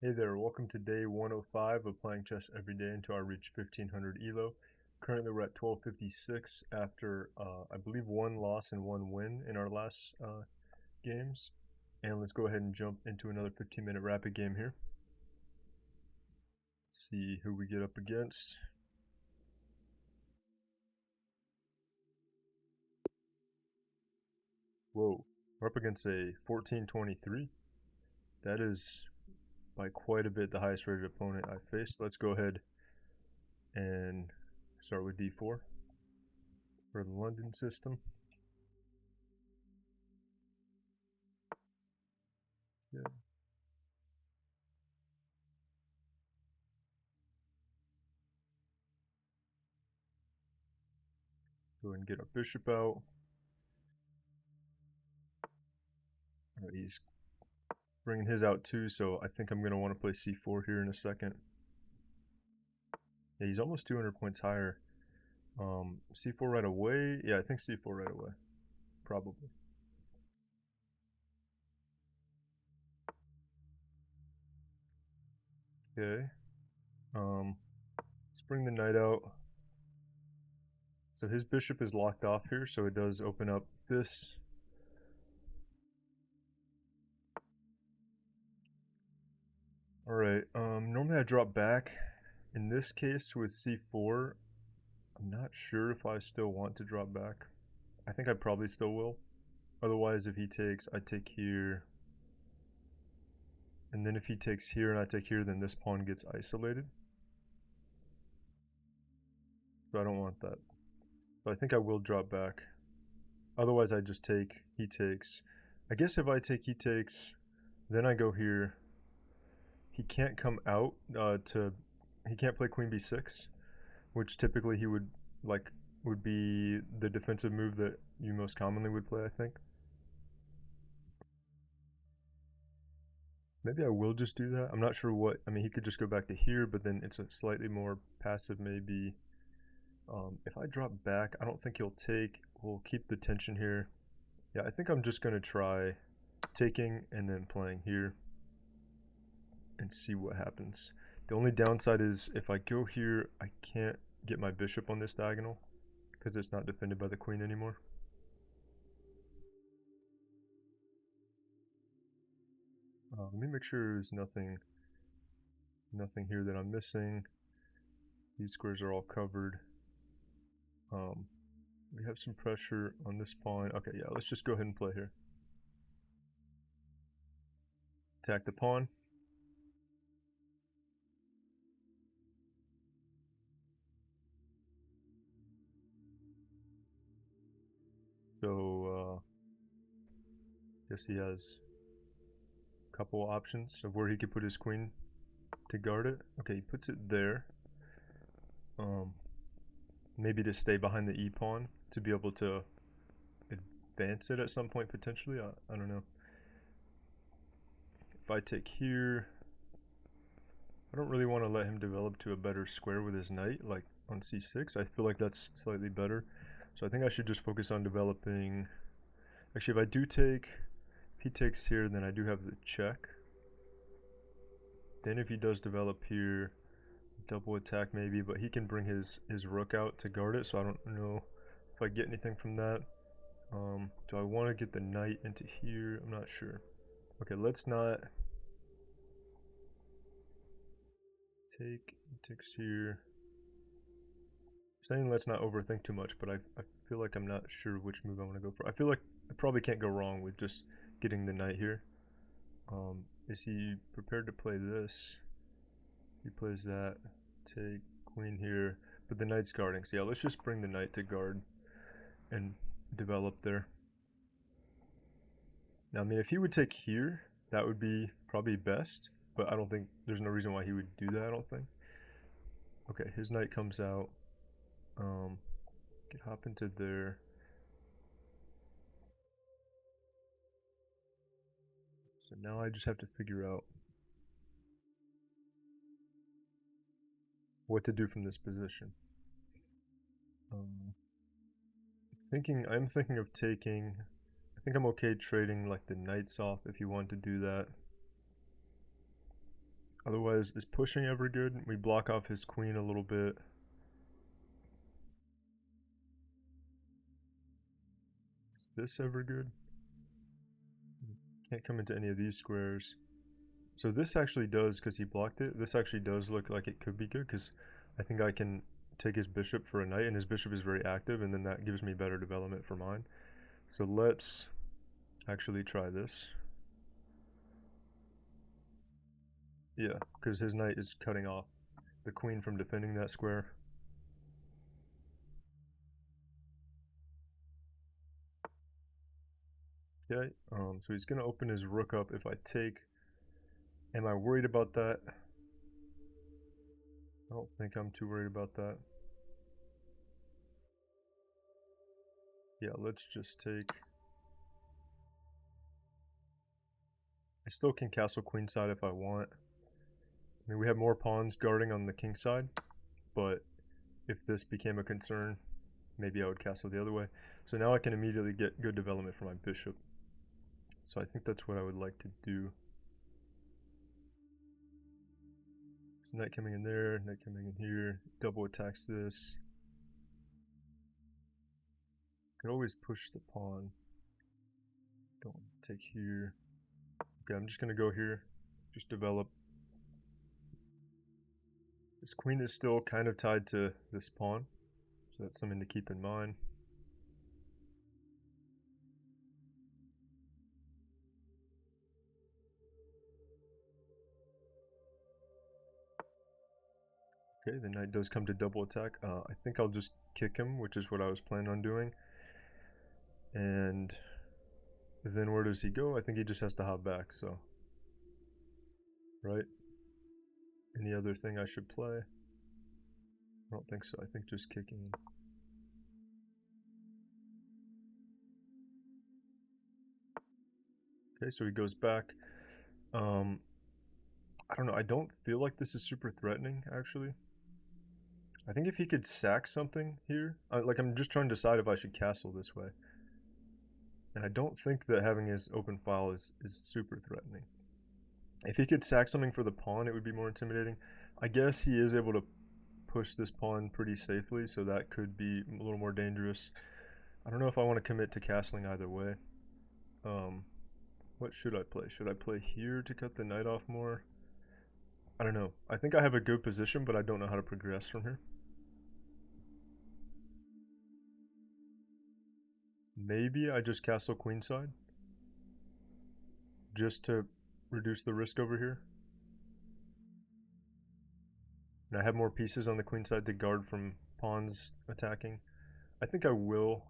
Hey there, welcome to day 105 of playing chess every day until I reach 1500 Elo. Currently we're at 1256 after, I believe, one loss and one win in our last games. And let's go ahead and jump into another 15-minute rapid game here. See who we get up against. Whoa, we're up against a 1423. That is by quite a bit the highest rated opponent I faced. Let's go ahead and start with d4 for the London system. Yeah. Go ahead and get our bishop out. Right, he's bringing his out too, so I think I'm going to want to play c4 here in a second. Yeah, he's almost 200 points higher. C4 right away? Yeah, I think c4 right away. Probably. Okay. Let's bring the knight out. So his bishop is locked off here, so it does open up this. Alright, normally I drop back. In this case with c4, I'm not sure if I still want to drop back. I think I probably still will. Otherwise, if he takes, I take here. And then if he takes here and I take here, then this pawn gets isolated. So I don't want that. But I think I will drop back. Otherwise I just take, he takes. I guess if I take, he takes, then I go here. He can't come out he can't play queen b6, which typically he would, would be the defensive move that you most commonly would play, I think. Maybe I will just do that. I'm not sure what, I mean, he could just go back to here, but then it's a slightly more passive maybe. If I drop back, I don't think he'll take. We'll keep the tension here. Yeah, I think I'm just going to try taking and then playing here and see what happens. The only downside is if I go here, I can't get my bishop on this diagonal because it's not defended by the queen anymore. Let me make sure there's nothing here that I'm missing. These squares are all covered. We have some pressure on this pawn. Okay, yeah, let's just go ahead and play here. Attack the pawn. So, guess he has a couple options of where he could put his queen to guard it. Okay, he puts it there. Maybe to stay behind the e pawn to be able to advance it at some point potentially. I don't know. If I take here, I don't really want to let him develop to a better square with his knight, like on c6. I feel like that's slightly better. So I think I should just focus on developing. Actually, if I do take, if he takes here, then I do have the check. Then if he does develop here, double attack maybe, but he can bring his rook out to guard it, so I don't know if I get anything from that. Do I want to get the knight into here? I'm not sure. Okay, let's not take, takes here. I'm saying let's not overthink too much, but I feel like I'm not sure which move I want to go for. I feel like I probably can't go wrong with just getting the knight here. Is he prepared to play this? He plays that. Take queen here, but the knight's guarding. So yeah, let's just bring the knight to guard and develop there. Now, I mean, if he would take here, that would be probably best, but I don't think, there's no reason why he would do that, I don't think. Okay, his knight comes out. Could hop into there. So now I just have to figure out what to do from this position. I'm thinking of taking, I think I'm okay trading like the knights off if you want to do that. Otherwise, is pushing ever good? We block off his queen a little bit. Is this ever good? Can't come into any of these squares. So this actually does, because he blocked it, this actually does look like it could be good, because I think I can take his bishop for a knight, and his bishop is very active, and then that gives me better development for mine. So let's actually try this. Yeah, because his knight is cutting off the queen from defending that square. Okay, so he's going to open his rook up if I take. Am I worried about that? I don't think I'm too worried about that. Yeah, let's just take. I still can castle queenside if I want. I mean, we have more pawns guarding on the king side, but if this became a concern, maybe I would castle the other way. So now I can immediately get good development for my bishop. So I think that's what I would like to do. So knight coming in there, knight coming in here, double attacks this. Could always push the pawn. Don't take here. Okay, I'm just gonna go here. Just develop. This queen is still kind of tied to this pawn, so that's something to keep in mind. Okay, the knight does come to double attack. I think I'll just kick him, which is what I was planning on doing. And then where does he go? I think he just has to hop back, so. Right? Any other thing I should play? I don't think so. I think just kicking. Okay, so he goes back. I don't know. I don't feel like this is super threatening, actually. I think if he could sack something here, like I'm just trying to decide if I should castle this way. And I don't think that having his open file is super threatening. If he could sack something for the pawn, it would be more intimidating. I guess he is able to push this pawn pretty safely, so that could be a little more dangerous. I don't know if I want to commit to castling either way. What should I play? Should I play here to cut the knight off more? I don't know. I think I have a good position, but I don't know how to progress from here. Maybe I just castle queenside, just to reduce the risk over here. And I have more pieces on the queenside to guard from pawns attacking. I think I will.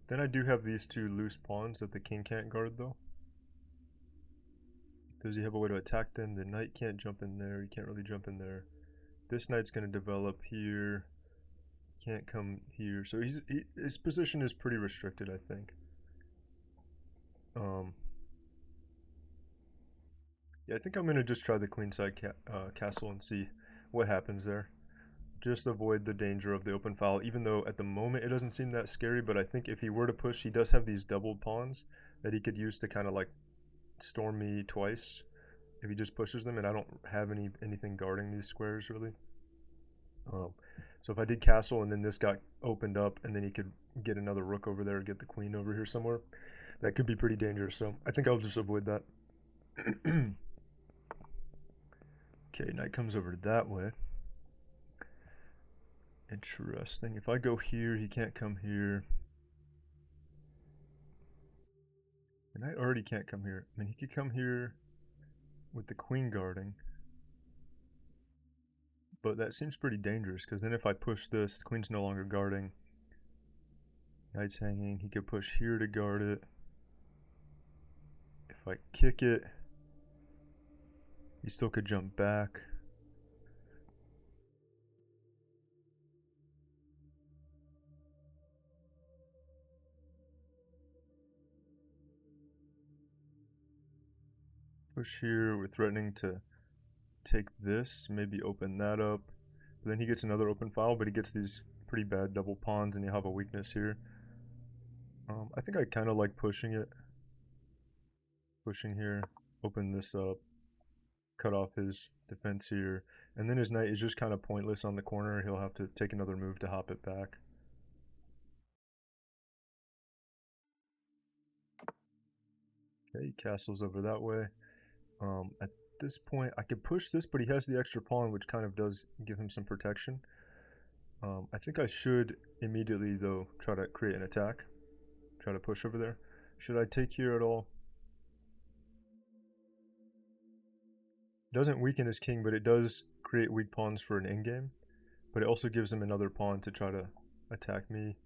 Then I do have these two loose pawns that the king can't guard, though. Does he have a way to attack them? The knight can't jump in there. He can't really jump in there. This knight's going to develop here. Can't come here. So his position is pretty restricted, I think. Yeah, I think I'm going to just try the queenside castle and see what happens there. Just avoid the danger of the open file, even though at the moment it doesn't seem that scary, but I think if he were to push, he does have these doubled pawns that he could use to kind of like storm me twice if he just pushes them, and I don't have anything guarding these squares really. So if I did castle and then this got opened up and then he could get another rook over there or get the queen over here somewhere, that could be pretty dangerous, so I think I'll just avoid that. Okay, knight comes over that way. Interesting. If I go here, he can't come here. The knight already can't come here. I mean, he could come here with the queen guarding. But that seems pretty dangerous, because then if I push this, the queen's no longer guarding. Knight's hanging. He could push here to guard it. If I kick it, he still could jump back. Push here, we're threatening to take this, maybe open that up. But then he gets another open file, but he gets these pretty bad double pawns, and you have a weakness here. I think I kind of like pushing it. Pushing here, open this up, cut off his defense here. And then his knight is just kind of pointless on the corner. He'll have to take another move to hop it back. Okay, he castles over that way. At this point, I could push this, but he has the extra pawn, which kind of does give him some protection. I think I should immediately, though, try to create an attack. Try to push over there. Should I take here at all? Doesn't weaken his king, but it does create weak pawns for an endgame. But it also gives him another pawn to try to attack me.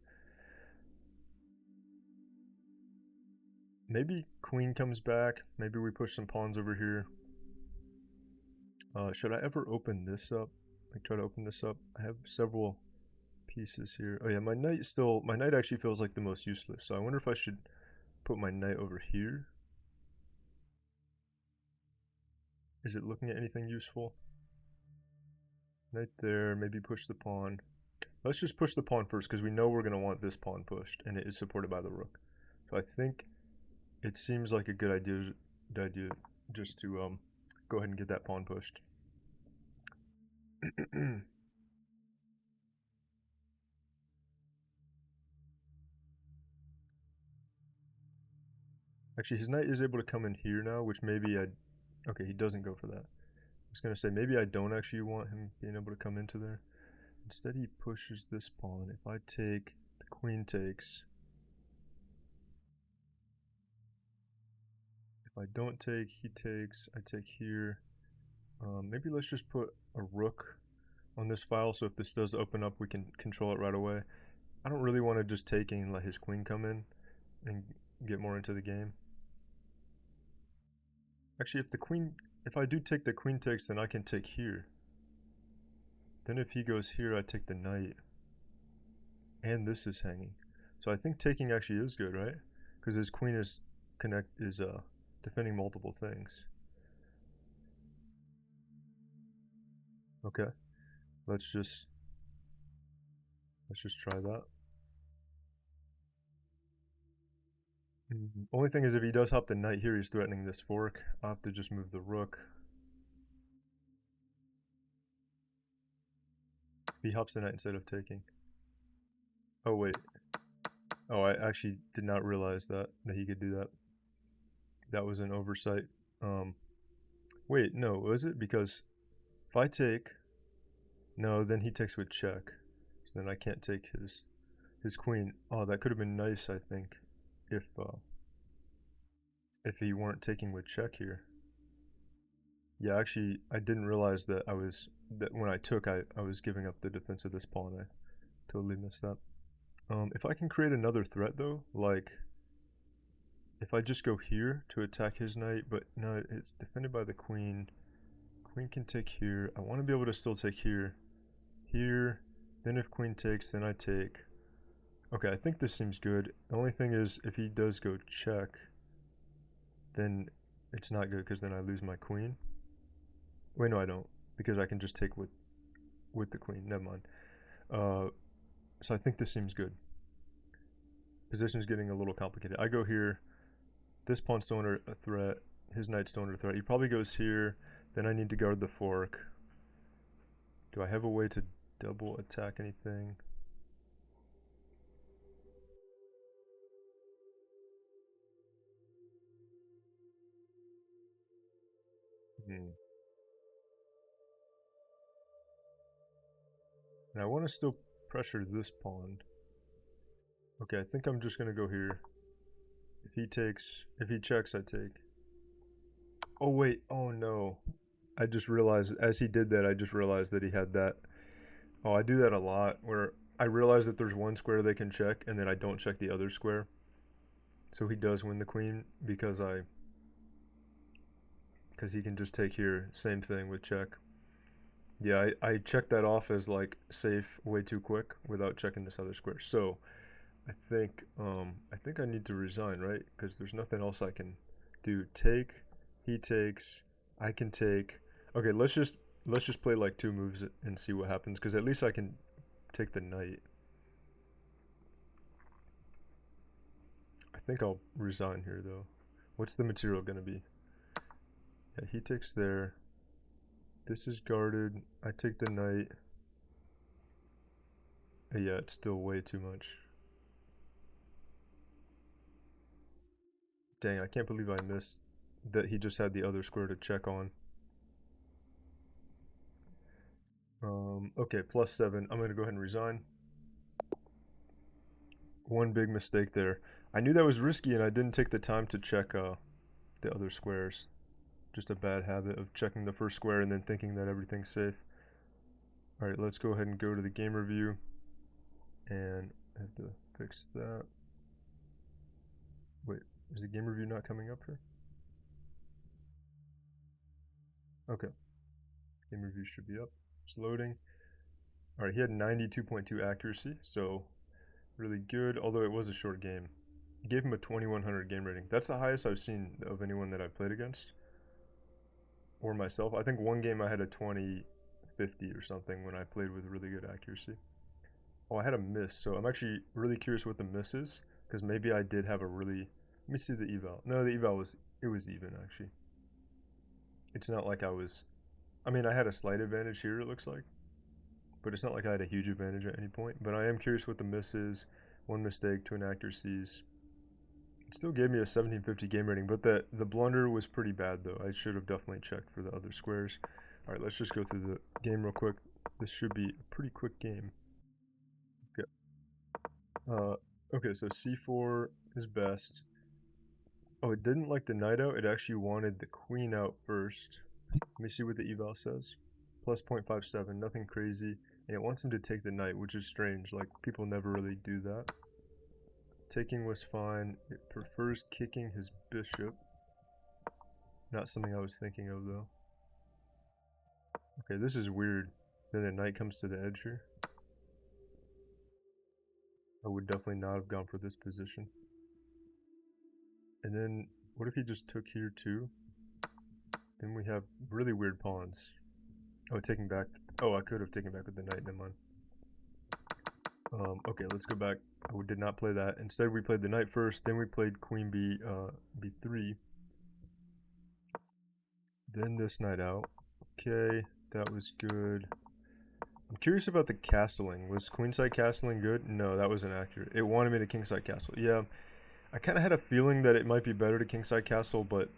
Maybe queen comes back. Maybe we push some pawns over here. Should I ever open this up? Like try to open this up? I have several pieces here. Oh yeah, my knight actually feels like the most useless. So I wonder if I should put my knight over here. Is it looking at anything useful? Knight there, maybe push the pawn. Let's just push the pawn first because we know we're going to want this pawn pushed and it is supported by the rook. So I think it seems like a good idea just to go ahead and get that pawn pushed. Actually, his knight is able to come in here now, which maybe okay, he doesn't go for that. I was going to say, maybe I don't actually want him being able to come into there. Instead, he pushes this pawn. If I take, the queen takes. If I don't take, he takes. I take here. Maybe let's just put a rook on this file, so if this does open up, we can control it right away. I don't really want to just take and let his queen come in and get more into the game. Actually, if I do take the queen takes, then I can take here. Then if he goes here, I take the knight. And this is hanging. So I think taking actually is good, right? Because his queen is defending multiple things. Okay. Let's just try that. Only thing is if he does hop the knight here, he's threatening this fork. I'll have to just move the rook. He hops the knight instead of taking. Oh wait. Oh, I actually did not realize that he could do that. That was an oversight. Wait, no, was it? Because if I take, no, then he takes with check. So then I can't take his queen. Oh, that could have been nice, I think, if he weren't taking with check here. Yeah, actually, I didn't realize that when I took, I was giving up the defense of this pawn. I totally missed that. If I can create another threat though, like if I just go here to attack his knight, but no, it's defended by the queen. Queen can take here. I want to be able to still take here. Here. Then if queen takes, then I take. Okay, I think this seems good. The only thing is, if he does go check, then it's not good because then I lose my queen. Wait, no, I don't, because I can just take with the queen. Never mind. So I think this seems good. Position's getting a little complicated. I go here. This pawn's still under a threat. His knight's still under threat. He probably goes here. Then I need to guard the fork. Do I have a way to double attack anything? And I want to still pressure this pawn. Okay, I think I'm just going to go here. If he checks, I take. Oh wait, oh no. I just realized, as he did that, I just realized that he had that. Oh, I do that a lot, where I realize that there's one square they can check, and then I don't check the other square. So he does win the queen, because he can just take here, same thing with check. Yeah, I checked that off as like safe way too quick without checking this other square. So I think I need to resign, right? Because there's nothing else I can do. Take, he takes, I can take. Okay, let's just play like 2 moves and see what happens, because at least I can take the knight. I think I'll resign here though. What's the material gonna be? Yeah, he takes there. This is guarded. I take the knight. Yeah, it's still way too much. Dang, I can't believe I missed that he just had the other square to check on. Okay, +7. I'm going to go ahead and resign. One big mistake there. I knew that was risky and I didn't take the time to check the other squares. Just a bad habit of checking the first square and then thinking that everything's safe. Alright, let's go ahead and go to the game review. And I have to fix that. Wait, is the game review not coming up here? Okay. Game review should be up. It's loading. Alright, he had 92.2 accuracy, so really good, although it was a short game. Gave him a 2100 game rating. That's the highest I've seen of anyone that I've played against. Or myself. I think one game I had a 2050 or something when I played with really good accuracy. Oh, I had a miss, so I'm actually really curious what the miss is, because maybe I did have a really... Let me see the eval. No, the eval was... It was even, actually. It's not like I was... I mean, I had a slight advantage here, it looks like. But it's not like I had a huge advantage at any point. But I am curious what the miss is. One mistake, two inaccuracies. It still gave me a 1750 game rating, but the blunder was pretty bad, though. I should have definitely checked for the other squares. Alright, let's just go through the game real quick. This should be a pretty quick game. Okay. Okay, so c4 is best. Oh, it didn't like the knight out. It actually wanted the queen out first. Let me see what the eval says. Plus 0.57, nothing crazy. And it wants him to take the knight, which is strange. Like, people never really do that. Taking was fine. It prefers kicking his bishop. Not something I was thinking of, though. Okay, this is weird. Then the knight comes to the edge here. I would definitely not have gone for this position. And then, what if he just took here too? Then we have really weird pawns. Oh, taking back. Oh, I could have taken back with the knight, never mind. Okay, let's go back. We did not play that. Instead, we played the knight first, then we played queen b3. Then this knight out. Okay, that was good. I'm curious about the castling. Was queenside castling good? No, that was inaccurate. It wanted me to kingside castle. Yeah, I kind of had a feeling that it might be better to kingside castle, but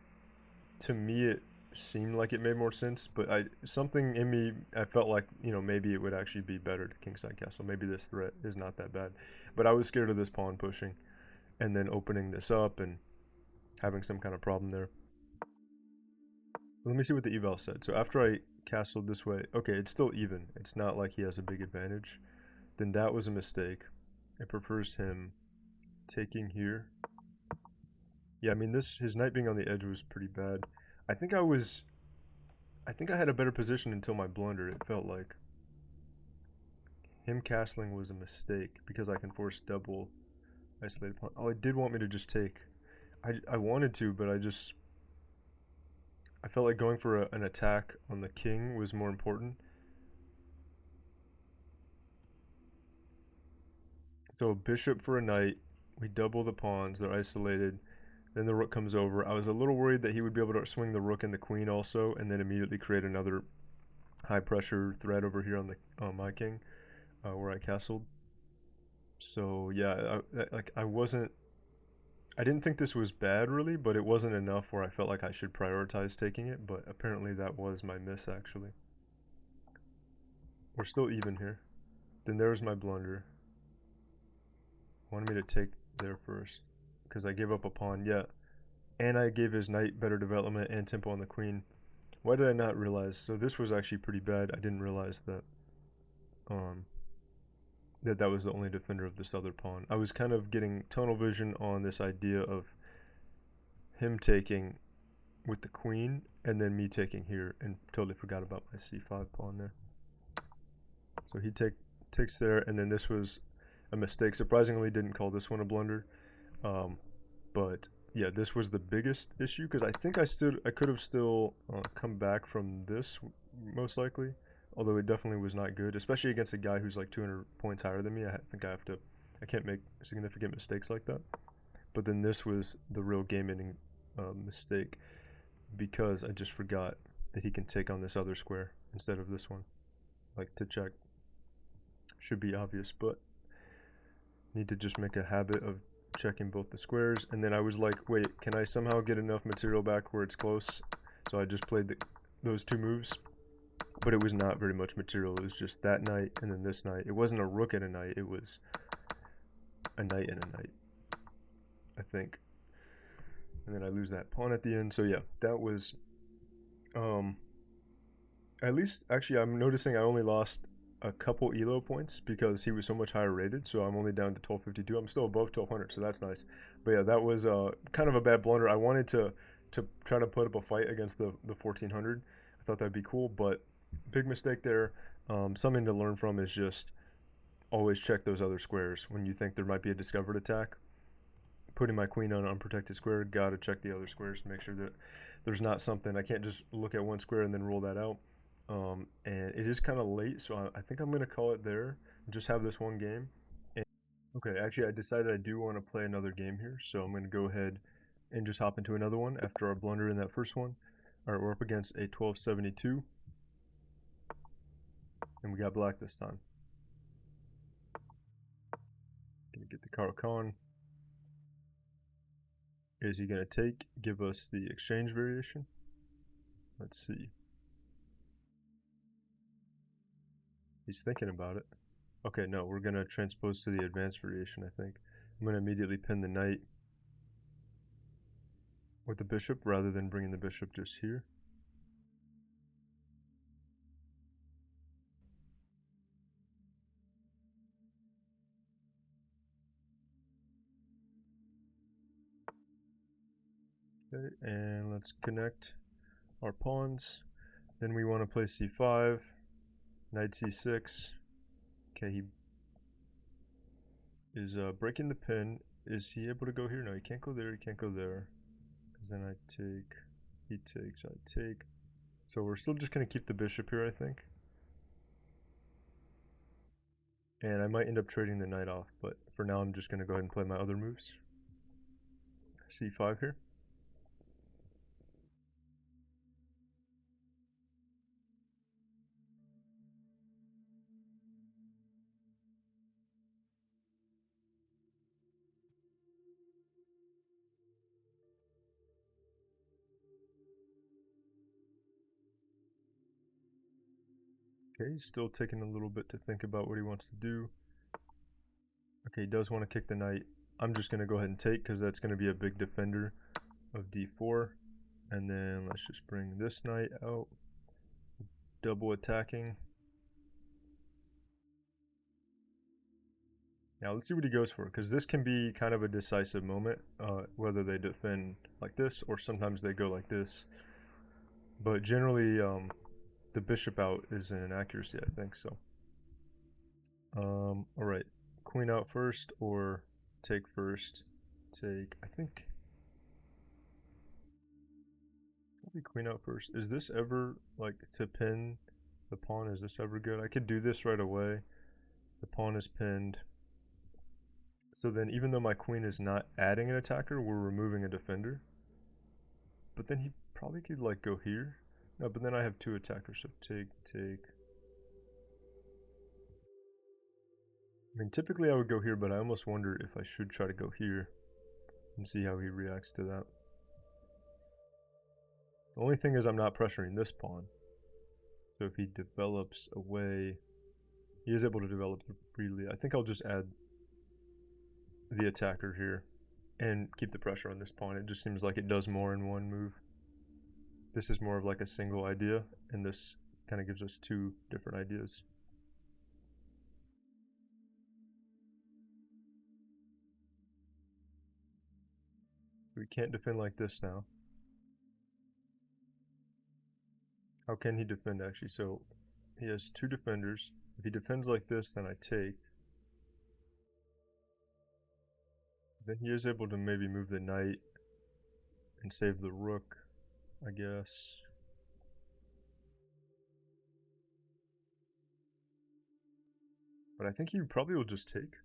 to me it seemed like it made more sense. But something in me, I felt like, you know, maybe it would actually be better to kingside castle. Maybe this threat is not that bad. But I was scared of this pawn pushing and then opening this up and having some kind of problem there. Let me see what the eval said. So after I castled this way, okay, it's still even. It's not like he has a big advantage. Then that was a mistake. It prefers him taking here. Yeah, I mean, his knight being on the edge was pretty bad. I think I had a better position until my blunder. It felt like him castling was a mistake because I can force double isolated pawn. Oh, it did want me to just take. I wanted to, but I felt like going for an attack on the king was more important. So bishop for a knight. We double the pawns. They're isolated. Then the rook comes over. I was a little worried that he would be able to swing the rook and the queen also, and then immediately create another high pressure threat over here on my king, where I castled. So yeah, I didn't think this was bad really, but it wasn't enough where I felt like I should prioritize taking it. But apparently that was my miss actually. We're still even here. Then there's my blunder. Wanted me to take there first because I gave up a pawn. Yeah, and I gave his knight better development and tempo on the queen. Why did I not realize? So this was actually pretty bad. I didn't realize that that was the only defender of this other pawn. I was kind of getting tunnel vision on this idea of him taking with the queen and then me taking here, and totally forgot about my c5 pawn there. So he takes there, and then this was a mistake. Surprisingly, didn't call this one a blunder. But yeah, this was the biggest issue because I think I could have still come back from this most likely, although it definitely was not good, especially against a guy who's like 200 points higher than me. I think I can't make significant mistakes like that. But then this was the real game-ending mistake because I just forgot that he can take on this other square. instead of this one, like to check. Should be obvious, but need to just make a habit of checking both the squares. And then I was like, wait, can I somehow get enough material back where it's close? So I just played those two moves, but it was not very much material. It was just that knight and then this knight. It wasn't a rook and a knight, it was a knight and a knight, I think. And then I lose that pawn at the end. So yeah, that was at least, actually, I'm noticing I only lost a couple elo points because he was so much higher rated. So I'm only down to 1252. I'm still above 1200, so that's nice. But yeah, that was kind of a bad blunder. I wanted to try to put up a fight against the 1400. I thought that'd be cool, but big mistake there. Something to learn from is just always check those other squares when you think there might be a discovered attack. Putting my queen on an unprotected square, gotta check the other squares to make sure that there's not something. I can't just look at one square and then rule that out. And it is kind of late, so I think I'm going to call it there. Just have this one game. And, okay, actually, I decided I do want to play another game here, so I'm going to go ahead and just hop into another one after our blunder in that first one. All right, we're up against a 1272, and we got black this time. Gonna get the Caro-Kann. Is he going to give us the exchange variation? Let's see. He's thinking about it. Okay, no, we're going to transpose to the advanced variation, I think. I'm going to immediately pin the knight with the bishop rather than bringing the bishop just here. Okay, and let's connect our pawns. Then we want to play c5, knight c6. Okay, he is breaking the pin. Is he able to go here? No, he can't go there, he can't go there. Because then I take, he takes, I take. So we're still just going to keep the bishop here, I think. And I might end up trading the knight off, but for now I'm just going to go ahead and play my other moves. c5 here. Okay, he's still taking a little bit to think about what he wants to do. Okay, he does want to kick the knight. I'm just going to go ahead and take because that's going to be a big defender of d4. And then let's just bring this knight out. Double attacking. Now let's see what he goes for, because this can be kind of a decisive moment, whether they defend like this or sometimes they go like this. But generally, the bishop out is an inaccuracy, I think so. Alright, queen out first or take first? Take, I think, probably queen out first. Is this ever, like, to pin the pawn? Is this ever good? I could do this right away. The pawn is pinned. So then even though my queen is not adding an attacker, we're removing a defender. But then he probably could like go here. No, but then I have two attackers, so take. I mean, typically I would go here, but I almost wonder if I should try to go here and see how he reacts to that. The only thing is I'm not pressuring this pawn. So if he develops a way, he is able to develop freely. I think I'll just add the attacker here and keep the pressure on this pawn. It just seems like it does more in one move. This is more of like a single idea, and this kind of gives us two different ideas. We can't defend like this now. How can he defend actually? So he has two defenders. If he defends like this, then I take. Then he is able to maybe move the knight and save the rook, I guess. But I think he probably will just take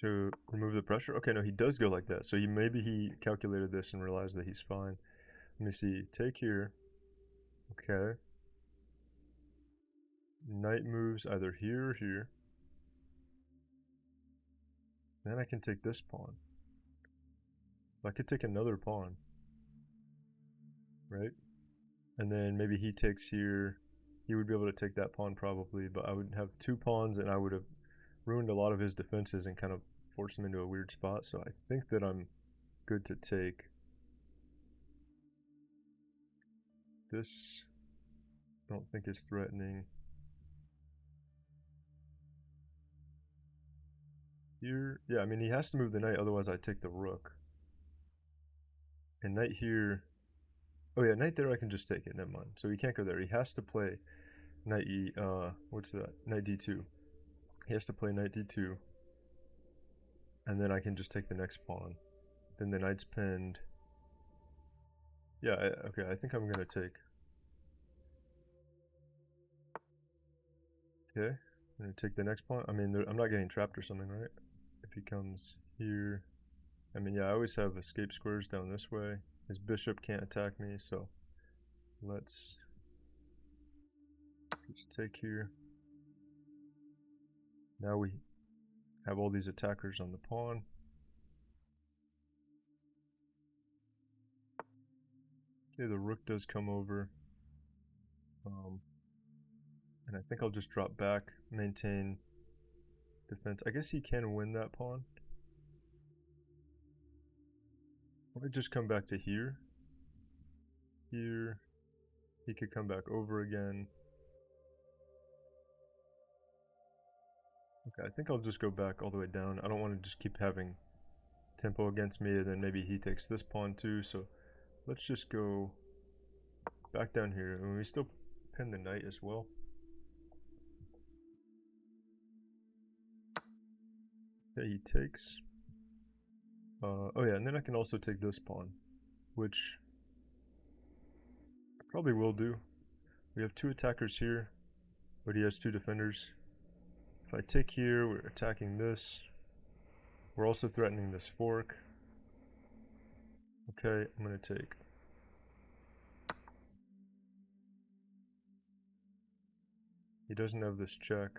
to remove the pressure. Okay, no, he does go like that. So maybe he calculated this and realized that he's fine. Let me see. Take here. Okay. Knight moves either here or here. Then I can take this pawn. I could take another pawn, right? And then maybe he takes here. He would be able to take that pawn probably, but I would have two pawns and I would have ruined a lot of his defenses and kind of forced him into a weird spot. So I think that I'm good to take. This I don't think is threatening. Here, yeah, I mean he has to move the knight, otherwise I take the rook. And knight here, oh yeah, knight there I can just take it, never mind. So he can't go there, he has to play knight e, what's that, knight d2. He has to play knight d2, and then I can just take the next pawn. Then the knight's pinned. Yeah, okay, I think I'm gonna take. Okay, I'm gonna take the next pawn. I mean, I'm not getting trapped or something, right? If he comes here, I mean, yeah, I always have escape squares down this way. His bishop can't attack me, so let's just take here. Now we have all these attackers on the pawn. Okay, the rook does come over. And I think I'll just drop back, maintain defense. I guess he can win that pawn. Let me just come back to here. Here. He could come back over again. Okay, I think I'll just go back all the way down. I don't want to just keep having tempo against me, and then maybe he takes this pawn too. So let's just go back down here. And we still pin the knight as well. Okay, he takes. Oh yeah, and then I can also take this pawn, which I probably will do. We have two attackers here, but he has two defenders. If I take here, we're attacking this. We're also threatening this fork. Okay, I'm going to take. He doesn't have this check.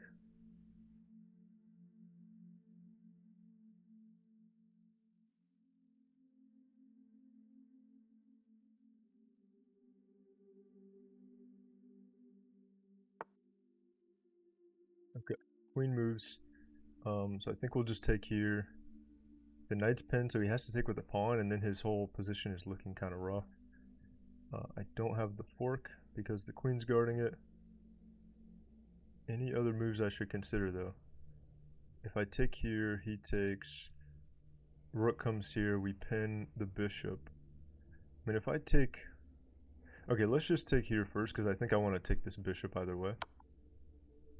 Okay, queen moves. So I think we'll just take here. The knight's pinned, so he has to take with a pawn, and then his whole position is looking kind of rough. I don't have the fork because the queen's guarding it. Any other moves I should consider though? If I take here, he takes. Rook comes here, we pin the bishop. I mean, if I take. Okay, let's just take here first because I think I want to take this bishop either way.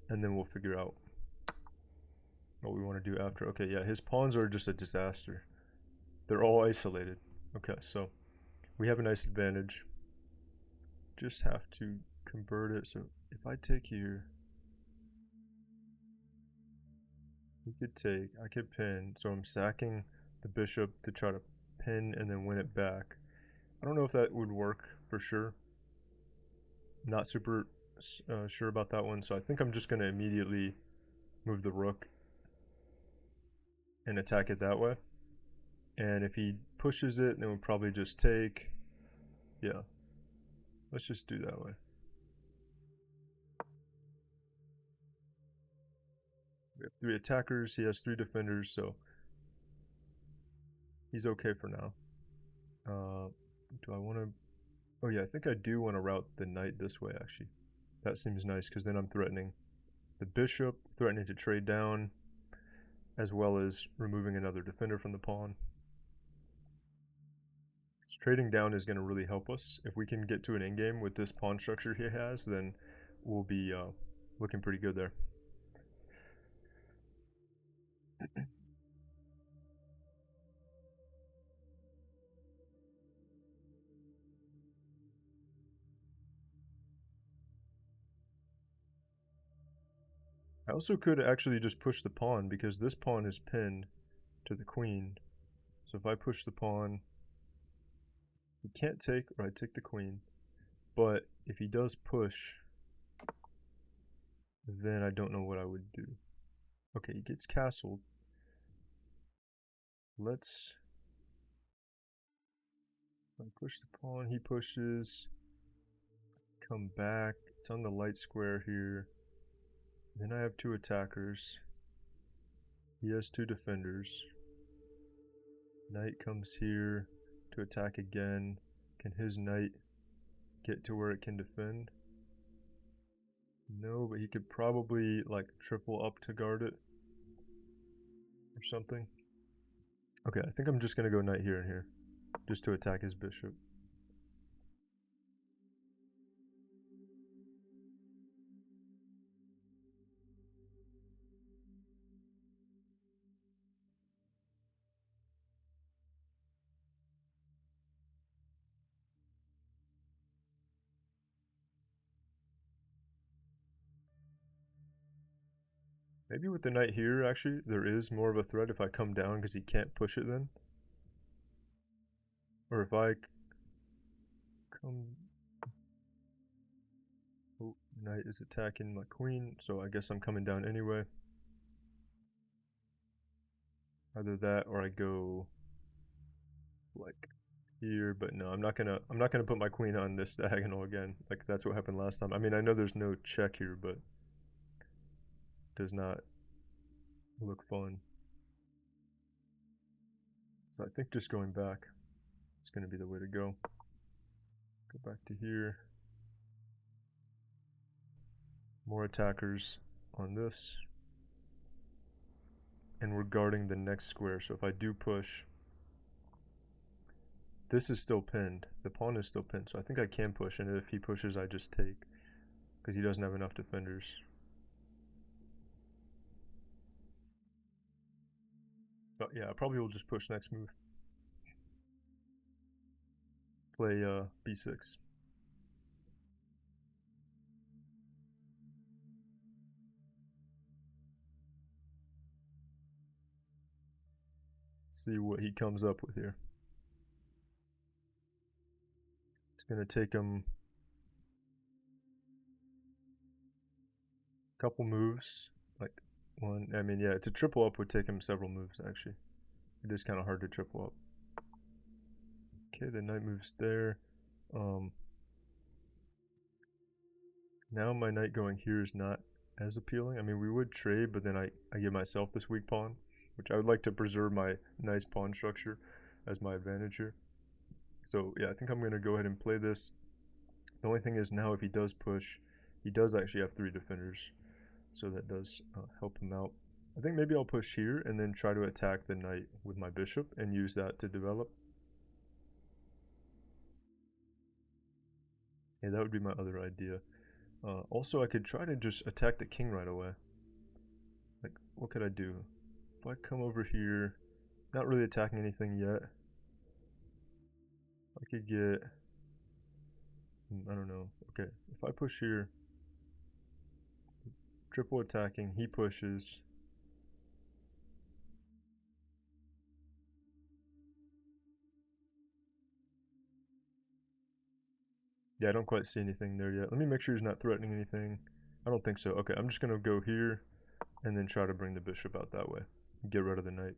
And then we'll figure out what we want to do after. Okay, yeah, his pawns are just a disaster. They're all isolated. Okay, so we have a nice advantage. Just have to convert it. So if I take here, he could take, I could pin. So I'm sacking the bishop to try to pin and then win it back. I don't know if that would work for sure. Not super sure about that one. So I think I'm just going to immediately move the rook and attack it that way. And if he pushes it, then we'll probably just take. Yeah. Let's just do that way. We have three attackers. He has three defenders, so he's okay for now. Do I want to... Oh yeah, I think I do want to route the knight this way, actually. That seems nice, because then I'm threatening the bishop, threatening to trade down, as well as removing another defender from the pawn. Trading down is going to really help us. If we can get to an endgame with this pawn structure he has, then we'll be looking pretty good there. I also could actually just push the pawn because this pawn is pinned to the queen. So if I push the pawn, he can't take, or I take the queen. But if he does push, then I don't know what I would do. Okay, he gets castled. Let's push the pawn. He pushes. Come back. It's on the light square here. Then I have two attackers. He has two defenders. Knight comes here to attack again. Can his knight get to where it can defend? No, but he could probably like triple up to guard it or something. Okay, I think I'm just gonna go knight here and here just to attack his bishop. Maybe with the knight here, actually, there is more of a threat if I come down because he can't push it then. Or if I come... Oh, knight is attacking my queen, so I guess I'm coming down anyway. Either that or I go like here, but no, I'm not gonna put my queen on this diagonal again. Like that's what happened last time. I mean, I know there's no check here, but it does not look fun. So I think just going back is gonna be the way to go. Go back to here. More attackers on this. And we're guarding the next square, so if I do push, this is still pinned. The pawn is still pinned, so I think I can push, and if he pushes, I just take, because he doesn't have enough defenders. But yeah, I probably will just push next move. Play b6. See what he comes up with here. It's going to take him a couple moves. Like one, I mean, yeah, to triple up would take him several moves, actually. It is kind of hard to triple up. Okay, the knight moves there. Now my knight going here is not as appealing. I mean, we would trade, but then I give myself this weak pawn, which I would like to preserve my nice pawn structure as my advantage here. So yeah, I think I'm going to go ahead and play this. The only thing is now if he does push, he does actually have three defenders. So that does help him out. I think maybe I'll push here and then try to attack the knight with my bishop and use that to develop. Yeah, that would be my other idea. Also, I could try to just attack the king right away. Like, what could I do? If I come over here, not really attacking anything yet. I could get... I don't know. Okay, if I push here, triple attacking, he pushes. Yeah, I don't quite see anything there yet. Let me make sure he's not threatening anything. I don't think so. Okay, I'm just going to go here and then try to bring the bishop out that way. Get rid of the knight.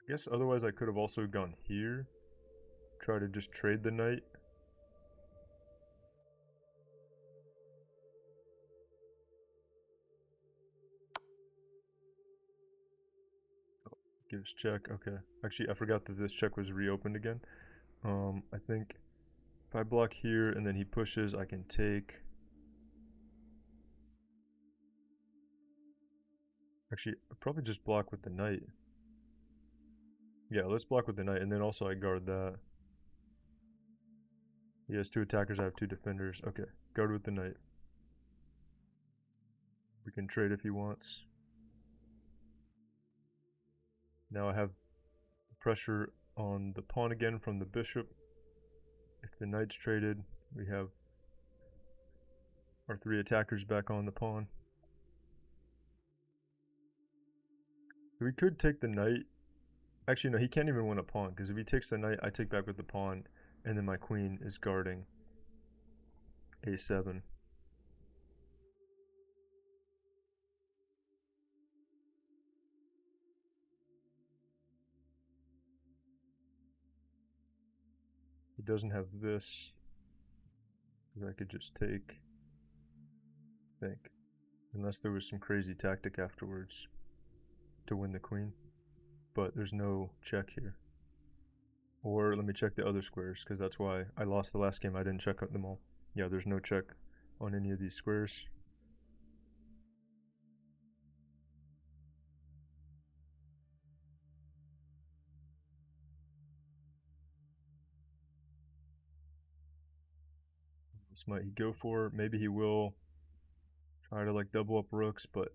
I guess otherwise I could have also gone here. Try to just trade the knight. Gives check. Okay. Actually, I forgot that this check was reopened again. I think if I block here and then he pushes, I can take. Actually, I'll probably just block with the knight. Yeah, let's block with the knight, and then also I guard that. He has two attackers, I have two defenders. Okay, guard with the knight. We can trade if he wants. Now I have pressure on the pawn again from the bishop. If the knight's traded, we have our three attackers back on the pawn. We could take the knight, Actually, no, he can't even win a pawn, because if he takes the knight, I take back with the pawn, and then my queen is guarding a7. He doesn't have this, because I could just take, I think, unless there was some crazy tactic afterwards to win the queen. But there's no check here. Or let me check the other squares, because that's why I lost the last game. I didn't check out them all. Yeah, there's no check on any of these squares. This might he go for? Maybe he will try to like double up rooks, but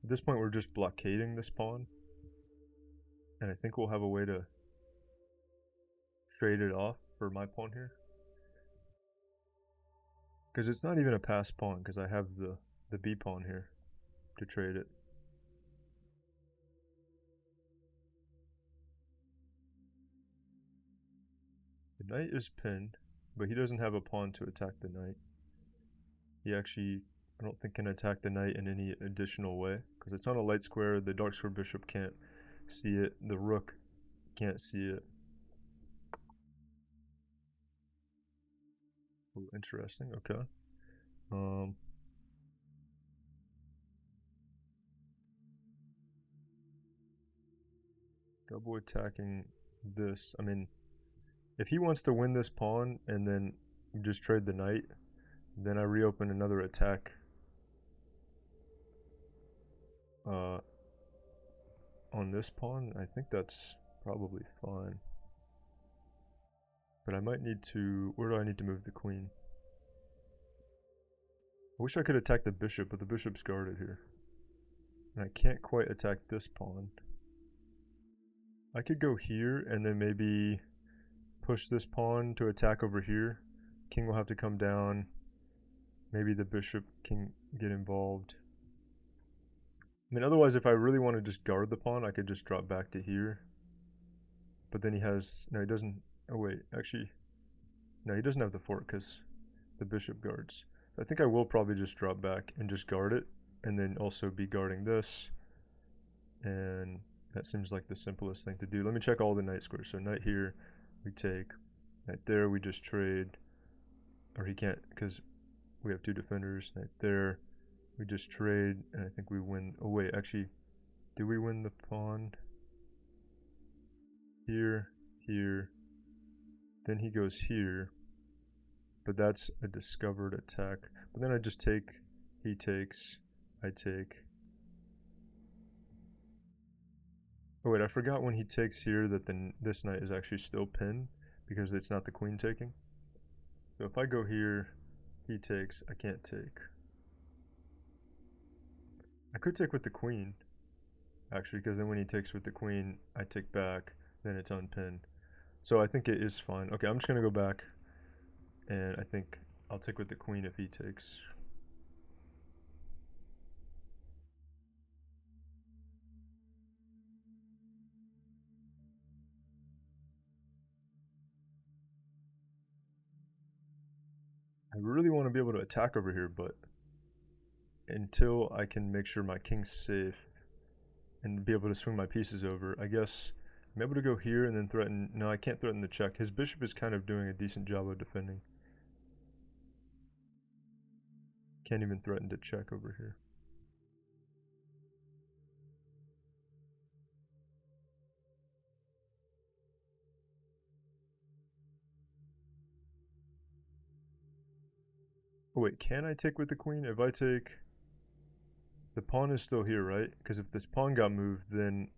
at this point we're just blockading this pawn. And I think we'll have a way to trade it off for my pawn here. Because it's not even a pass pawn, because I have the B pawn here to trade it. The knight is pinned, but he doesn't have a pawn to attack the knight. He actually, I don't think, can attack the knight in any additional way, because it's on a light square. The dark square bishop can't see it. The rook can't see it. Ooh, interesting. Okay. Double attacking this. I mean, if he wants to win this pawn and then just trade the knight, then I reopen another attack on this pawn. I think that's probably fine. But I might need to... Where do I need to move the queen? I wish I could attack the bishop, but the bishop's guarded here. And I can't quite attack this pawn. I could go here and then maybe push this pawn to attack over here. King will have to come down. Maybe the bishop can get involved. I mean, otherwise, if I really want to just guard the pawn, I could just drop back to here. But then he has... No, he doesn't... Oh, wait. Actually, no, he doesn't have the fork because the bishop guards. I think I will probably just drop back and just guard it. And then also be guarding this. And that seems like the simplest thing to do. Let me check all the knight squares. So knight here, we take. Knight there, we just trade. Or he can't because we have two defenders. Knight there, we just trade. And I think we win. Oh, wait. Actually, do we win the pawn? Here, here. Then he goes here. But that's a discovered attack. But then I just take. He takes. I take. Oh wait, I forgot when he takes here that this knight is actually still pinned because it's not the queen taking. So if I go here, he takes, I can't take. I could take with the queen, actually, because then when he takes with the queen, I take back, then it's unpinned. So I think it is fine. Okay, I'm just going to go back, and I think I'll take with the queen if he takes. I really want to be able to attack over here, but until I can make sure my king's safe and be able to swing my pieces over, I guess I'm able to go here and then threaten. No, I can't threaten the check. His bishop is kind of doing a decent job of defending. Can't even threaten to check over here. Oh wait, can I take with the queen? If I take... The pawn is still here, right? Because if this pawn got moved, then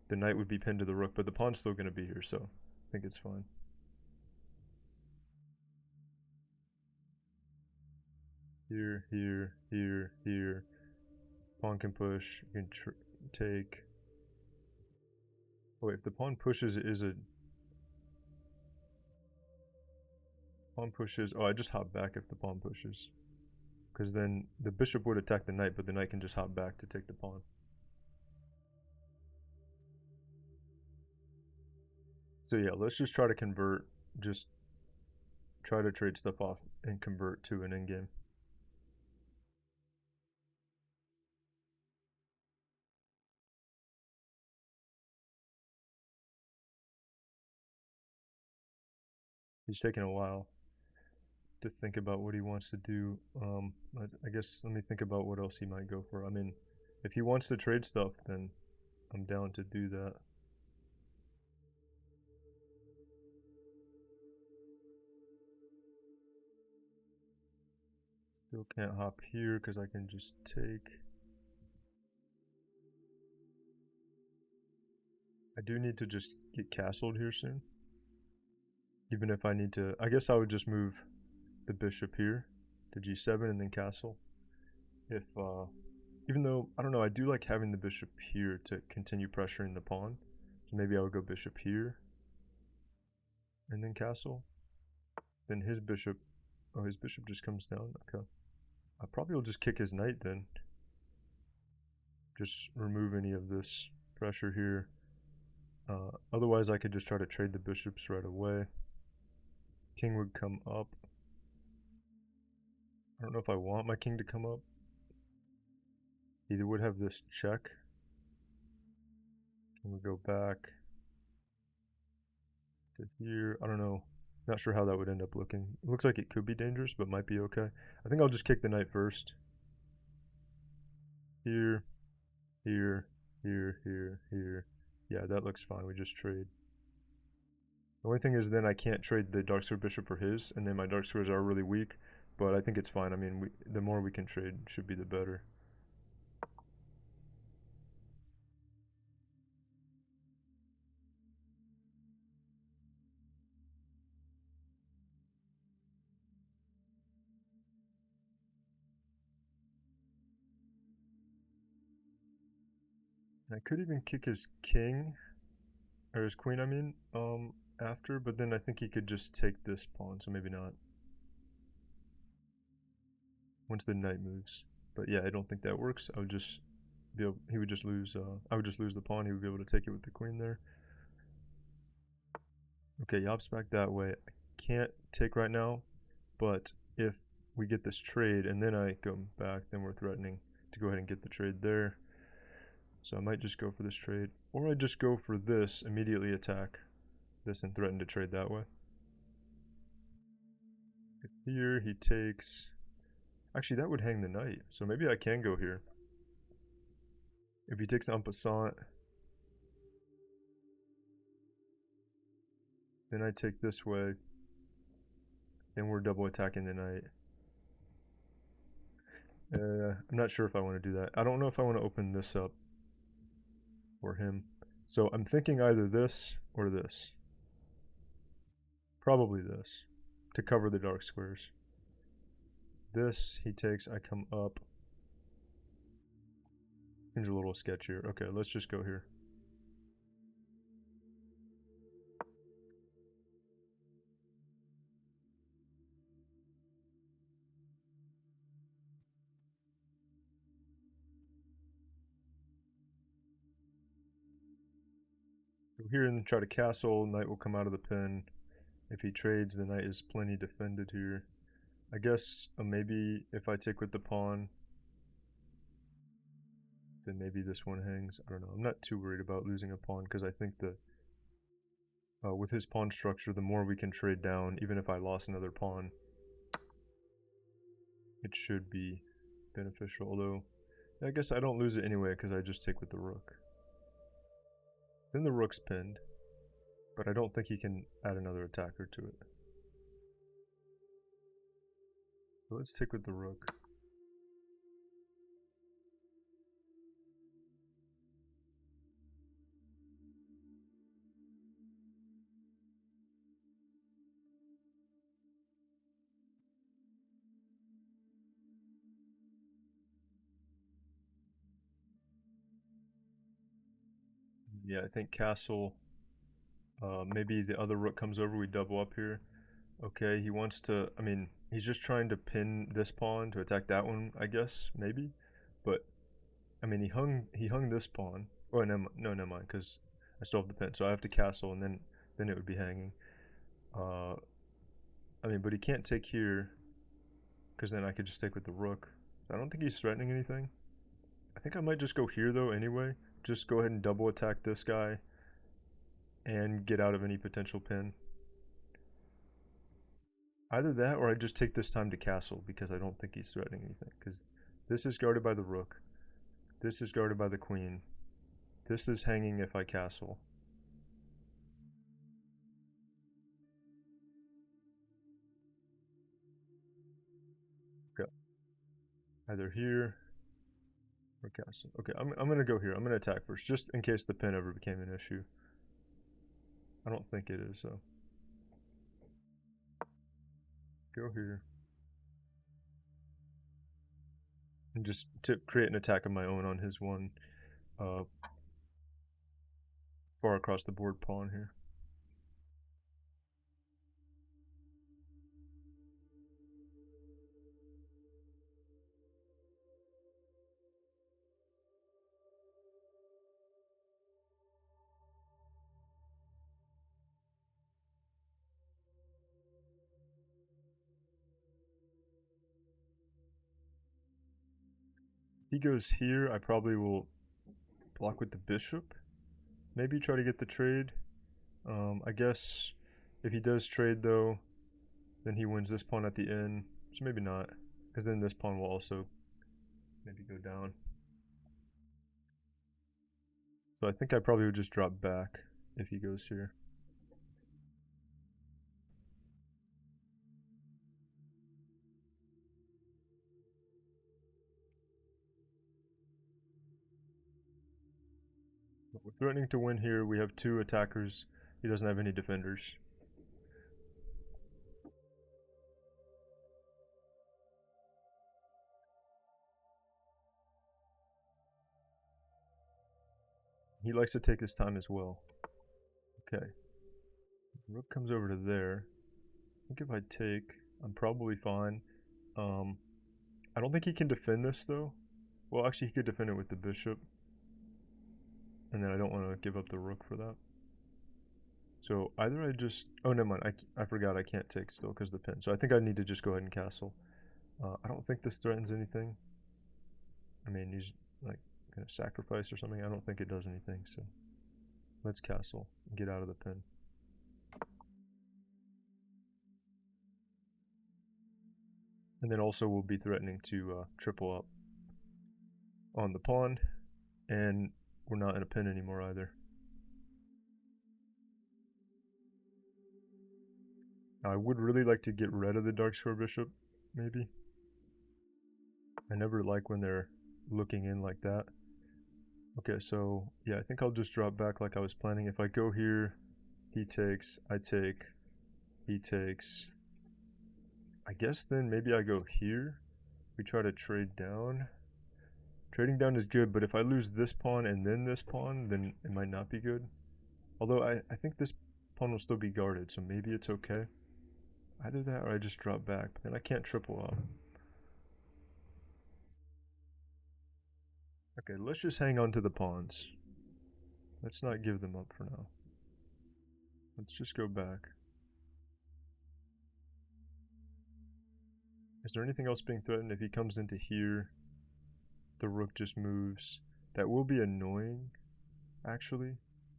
the knight would be pinned to the rook, but the pawn's still going to be here, so I think it's fine. Here, here, here, here. Pawn can push, you can take. Oh wait, if the pawn pushes, it is a... Pawn pushes... Oh, I just hop back if the pawn pushes. Because then the bishop would attack the knight, but the knight can just hop back to take the pawn. So yeah, let's just try to convert, just try to trade stuff off and convert to an in-game. He's taking a while to think about what he wants to do. I guess let me think about what else he might go for. I mean, if he wants to trade stuff, then I'm down to do that. Still can't hop here because I can just take. I do need to just get castled here soon. Even if I need to, I guess I would just move the bishop here to g7 and then castle. If even though I don't know, I do like having the bishop here to continue pressuring the pawn. So maybe I would go bishop here and then castle. Then his bishop, oh, his bishop just comes down. Okay, I probably will just kick his knight then. Just remove any of this pressure here. Otherwise, I could just try to trade the bishops right away. King would come up. I don't know if I want my king to come up. Either would have this check. King would go back to here. I don't know. Not sure how that would end up looking. It looks like it could be dangerous, but might be okay. I think I'll just kick the knight first. Here, here, here. Yeah, that looks fine. We just trade. The only thing is then I can't trade the dark square bishop for his, and then my dark squares are really weak. But I think it's fine. I mean, the more we can trade should be the better. I could even kick his king, or his queen, I mean, after, but then I think he could just take this pawn, so maybe not. Once the knight moves. But yeah, I don't think that works. I would just be able, he would just lose, I would just lose the pawn, he would be able to take it with the queen there. Okay, he hops back that way. I can't take right now, but if we get this trade and then I come back, then we're threatening to go ahead and get the trade there. So I might just go for this trade, or I just go for this, immediately attack this and threaten to trade that way. Here he takes, actually that would hang the knight, so maybe I can go here. If he takes en passant, then I take this way, then we're double attacking the knight. I'm not sure if I want to do that. I don't know if I want to open this up for him. So I'm thinking either this or this. Probably this, to cover the dark squares. This, he takes, I come up. Seems a little sketchier. Okay, let's just go here. Go here and try to castle. Knight will come out of the pin. If he trades, the knight is plenty defended here. I guess maybe if I take with the pawn, then maybe this one hangs. I don't know. I'm not too worried about losing a pawn because I think that with his pawn structure, the more we can trade down, even if I lost another pawn, it should be beneficial. Although, I guess I don't lose it anyway because I just take with the rook. Then the rook's pinned, but I don't think he can add another attacker to it. So let's take with the rook. Yeah, I think castle. Maybe the other rook comes over, we double up here. Okay, he wants to, I mean, he's just trying to pin this pawn to attack that one, I guess, maybe. But, I mean, he hung this pawn. Oh, no, never mind, because I still have the pin. So I have to castle, and then then it would be hanging. Uh, I mean, but he can't take here, because then I could just take with the rook. So I don't think he's threatening anything. I think I might just go here, though, anyway. Just go ahead and double attack this guy and get out of any potential pin. Either that, or I just take this time to castle, because I don't think he's threatening anything. Because this is guarded by the rook. This is guarded by the queen. This is hanging if I castle. Okay. Either here or castle. Okay, I'm going to go here. I'm going to attack first, just in case the pin ever became an issue. I don't think it is, though. Go here. And just to create an attack of my own on his one uh, far across the board pawn here. He goes here, I probably will block with the bishop. Maybe try to get the trade. I guess if he does trade, though, then he wins this pawn at the end. So maybe not, because then this pawn will also maybe go down. So I think I probably would just drop back if he goes here. But we're threatening to win here. We have two attackers. He doesn't have any defenders. He likes to take his time as well. Okay. Rook comes over to there. I think if I take, I'm probably fine. I don't think he can defend this, though. Well, actually, he could defend it with the bishop. And then I don't want to give up the rook for that. So either I just... Oh, never mind. I forgot I can't take still because of the pin. So I think I need to just go ahead and castle. I don't think this threatens anything. I mean, he's like going to sacrifice or something. I don't think it does anything. So let's castle and get out of the pin. And then also we'll be threatening to triple up on the pawn. And we're not in a pin anymore either. I would really like to get rid of the dark square bishop, maybe. I never like when they're looking in like that. Okay, so yeah, I think I'll just drop back like I was planning. If I go here, he takes, I take, he takes. I guess then maybe I go here. We try to trade down. Trading down is good, but if I lose this pawn and then this pawn, then it might not be good. Although I think this pawn will still be guarded, so maybe it's okay. Either that or I just drop back, but then I can't triple up. Okay, let's just hang on to the pawns. Let's not give them up for now. Let's just go back. Is there anything else being threatened? If he comes into here, the rook just moves. That will be annoying, actually.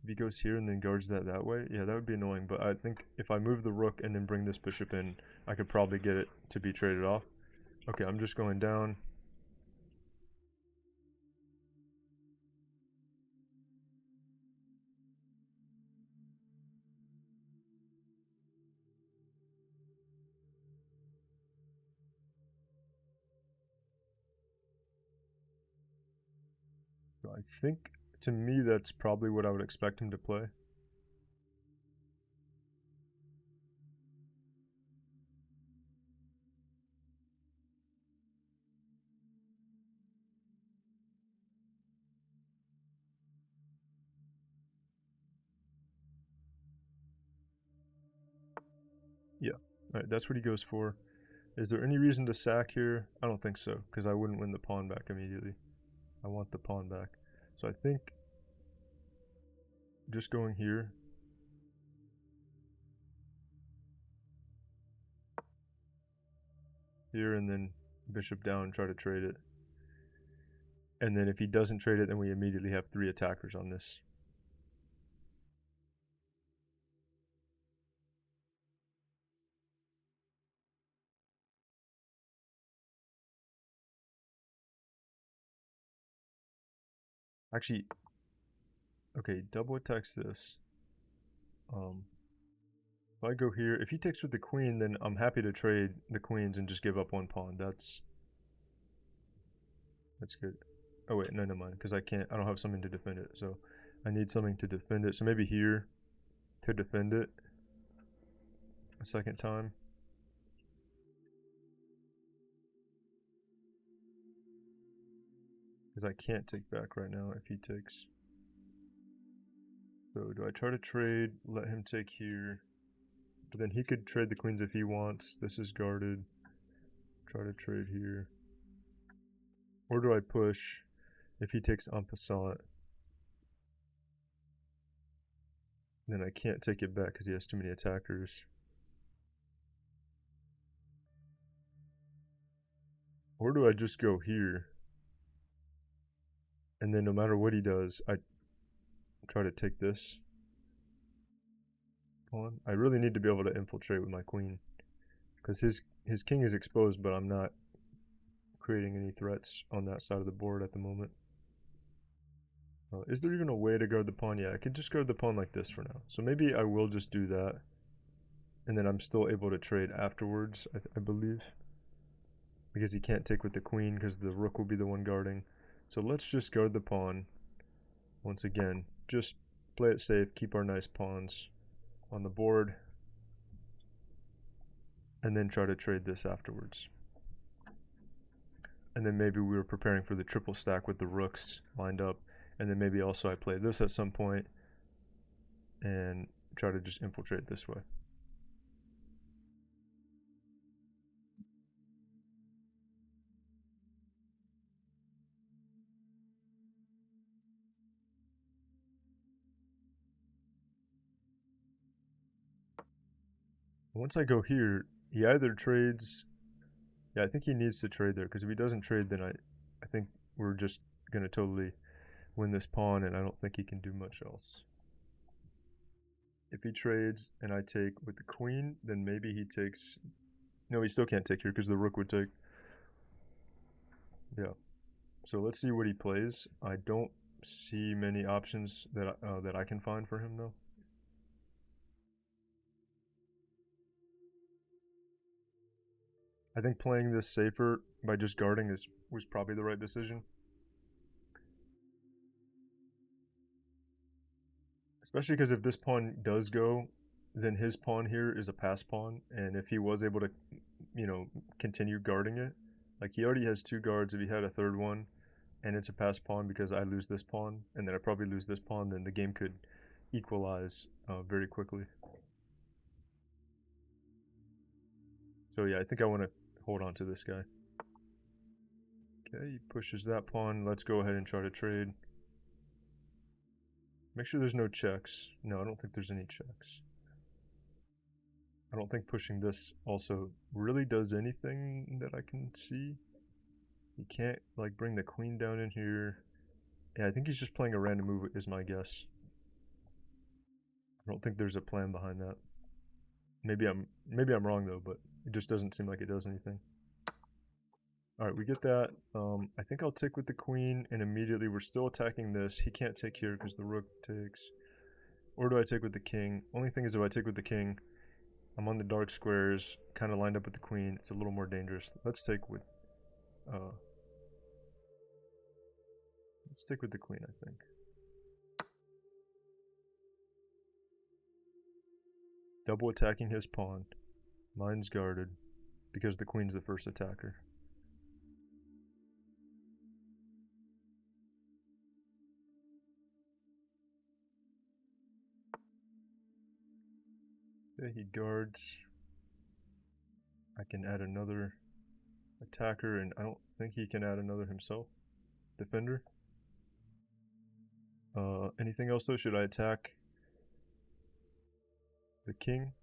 If he goes here and then guards that way, yeah, that would be annoying. But I think if I move the rook and then bring this bishop in, I could probably get it to be traded off. Okay, I'm just going down. I think, to me, that's probably what I would expect him to play. Yeah, alright, that's what he goes for. Is there any reason to sack here? I don't think so, because I wouldn't win the pawn back immediately. I want the pawn back. So I think just going here. here, and then bishop down and try to trade it. And then if he doesn't trade it, then we immediately have 3 attackers on this. Actually, okay, double attacks this. If I go here, if he takes with the queen, then I'm happy to trade the queens and just give up 1 pawn. That's good. Oh wait, no, never mind, because I don't have something to defend it, so I need something to defend it. So maybe here to defend it a second time. Because I can't take back right now if he takes. So do I try to trade, let him take here? But then he could trade the queens if he wants. This is guarded. Try to trade here. Or do I push if he takes en passant? Then I can't take it back because he has too many attackers. Or do I just go here? And then no matter what he does, I try to take this pawn. I really need to be able to infiltrate with my queen. Because his king is exposed, but I'm not creating any threats on that side of the board at the moment. Is there even a way to guard the pawn? Yeah, I could just guard the pawn like this for now. So maybe I will just do that. And then I'm still able to trade afterwards, I believe. Because he can't take with the queen because the rook will be the one guarding. So let's just guard the pawn. Once again, just play it safe, keep our nice pawns on the board. And then try to trade this afterwards. And then maybe we were preparing for the triple stack with the rooks lined up. And then maybe also I play this at some point and try to just infiltrate this way. Once I go here, he either trades. Yeah, I think he needs to trade there because if he doesn't trade, then I think we're just going to totally win this pawn, and I don't think he can do much else. If he trades and I take with the queen, then maybe he takes. No, he still can't take here because the rook would take. Yeah. So let's see what he plays. I don't see many options that I can find for him though. I think playing this safer by just guarding was probably the right decision. Especially because if this pawn does go, then his pawn here is a pass pawn, and if he was able to, continue guarding it, like he already has 2 guards. If he had a 3rd one, and it's a pass pawn because I lose this pawn, and then I probably lose this pawn, then the game could equalize very quickly. So yeah, I think I want to hold on to this guy. Okay, he pushes that pawn. Let's go ahead and try to trade. Make sure there's no checks. No, I don't think there's any checks. I don't think pushing this also really does anything that I can see. He can't like bring the queen down in here. Yeah, I think he's just playing a random move is my guess. I don't think there's a plan behind that. Maybe I'm wrong though, but it just doesn't seem like it does anything. Alright, we get that. I think I'll take with the queen, and immediately we're still attacking this. He can't take here because the rook takes. Or do I take with the king? Only thing is if I take with the king, I'm on the dark squares, kind of lined up with the queen. It's a little more dangerous. Let's take with the queen, I think. Double attacking his pawn. Mine's guarded because the queen's the first attacker. Okay, he guards. I can add another attacker, and I don't think he can add another himself. Defender. Anything else though? Should I attack the king?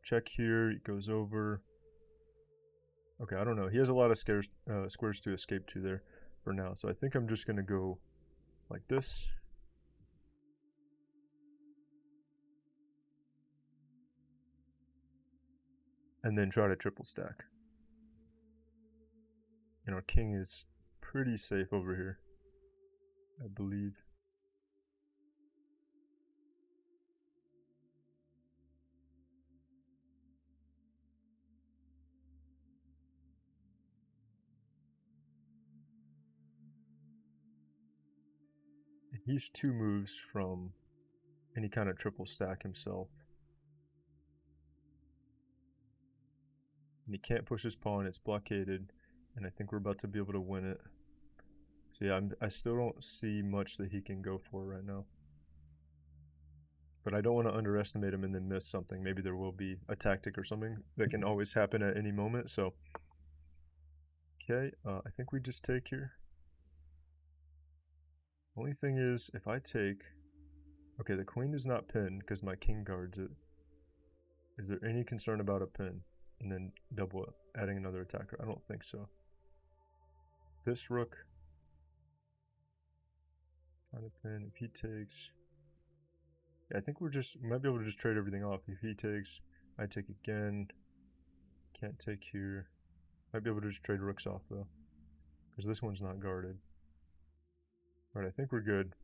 Check here, it goes over. Okay, I don't know. He has a lot of squares to escape to there for now. So I think I'm just going to go like this. And then try to triple stack. And our king is pretty safe over here, I believe. He's 2 moves from any kind of triple stack himself. And he can't push his pawn, it's blockaded, and I think we're about to be able to win it. So yeah, I still don't see much that he can go for right now. But I don't want to underestimate him and then miss something. Maybe there will be a tactic or something that can always happen at any moment. So, okay, I think we just take here. Only thing is, if I take... Okay, the queen is not pinned because my king guards it. Is there any concern about a pin? And then double adding another attacker? I don't think so. This rook... Kind of pin. If he takes... Yeah, I think we might be able to just trade everything off. If he takes, I take again. Can't take here. Might be able to just trade rooks off though, because this one's not guarded. Alright, I think we're good.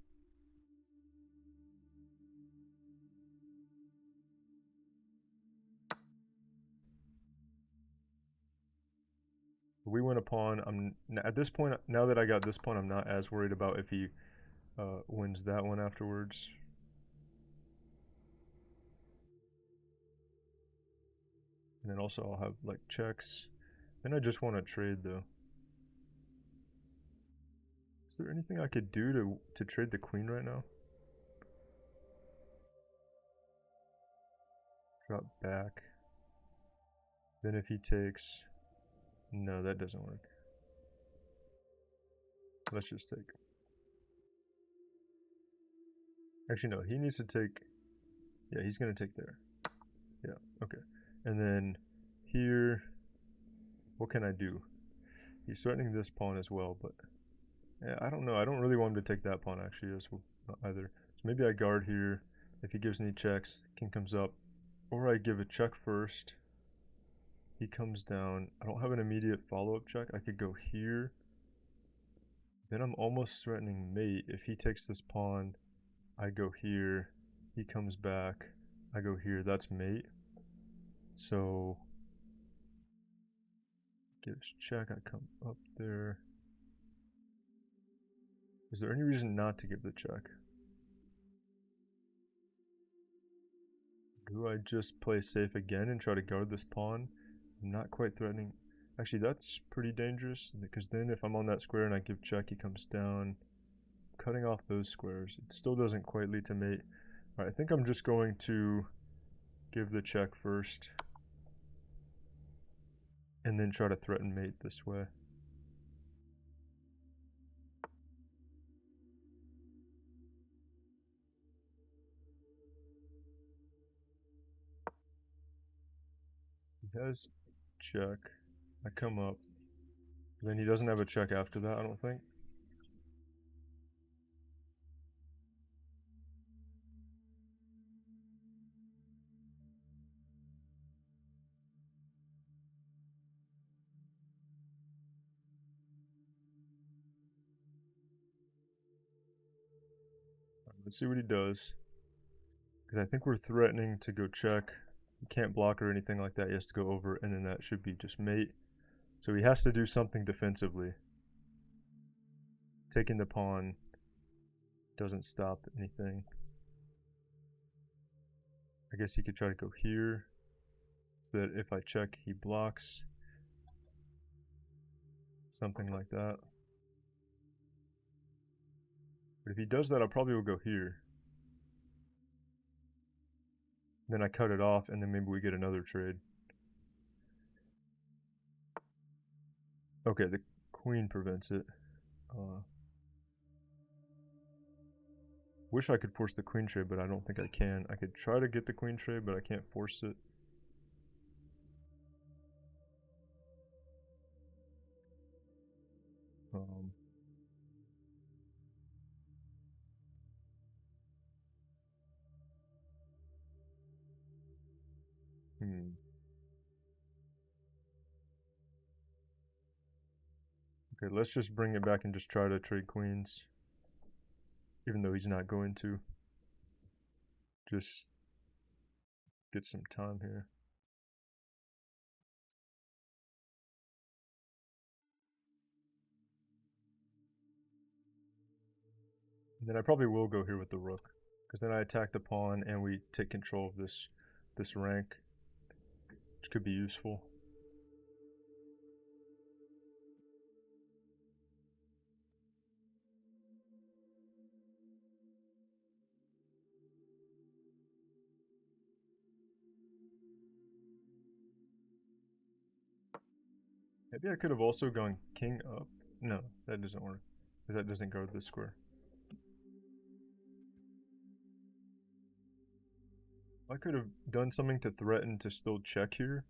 We win a pawn. At this point, now that I got this pawn, I'm not as worried about if he wins that one afterwards. And then also I'll have like checks. Then I just want to trade though. Is there anything I could do to trade the queen right now? Drop back. Then if he takes... No, that doesn't work. Let's just take. Actually, no, he needs to take... Yeah, he's going to take there. Yeah, okay. And then here... What can I do? He's threatening this pawn as well, but... Yeah, I don't know. I don't really want him to take that pawn, actually, as well, either. So maybe I guard here. If he gives any checks, king comes up. Or I give a check first. He comes down. I don't have an immediate follow-up check. I could go here. Then I'm almost threatening mate. If he takes this pawn, I go here. He comes back. I go here. That's mate. So, gives check. I come up there. Is there any reason not to give the check? Do I just play safe again and try to guard this pawn? I'm not quite threatening. Actually, that's pretty dangerous, because then if I'm on that square and I give check, he comes down. Cutting off those squares. It still doesn't quite lead to mate. Alright, I think I'm just going to give the check first. And then try to threaten mate this way. He has check. I come up. Then he doesn't have a check after that, I don't think. Let's see what he does. Because I think we're threatening to go check. He can't block or anything like that. He has to go over, and then that should be just mate. So he has to do something defensively. Taking the pawn doesn't stop anything. I guess he could try to go here. So that if I check, he blocks. Something like that. But if he does that, I probably will go here. Then I cut it off, and then maybe we get another trade. Okay, the queen prevents it. Wish I could force the queen trade, but I don't think I can. I could try to get the queen trade, but I can't force it. Um, hmm. Okay, let's just bring it back and just try to trade queens, even though he's not going to. Just get some time here. And then I probably will go here with the rook, because then I attack the pawn and we take control of this rank, which could be useful. Maybe I could have also gone king up. No, that doesn't work, because that doesn't guard this square. I could have done something to threaten to still check here,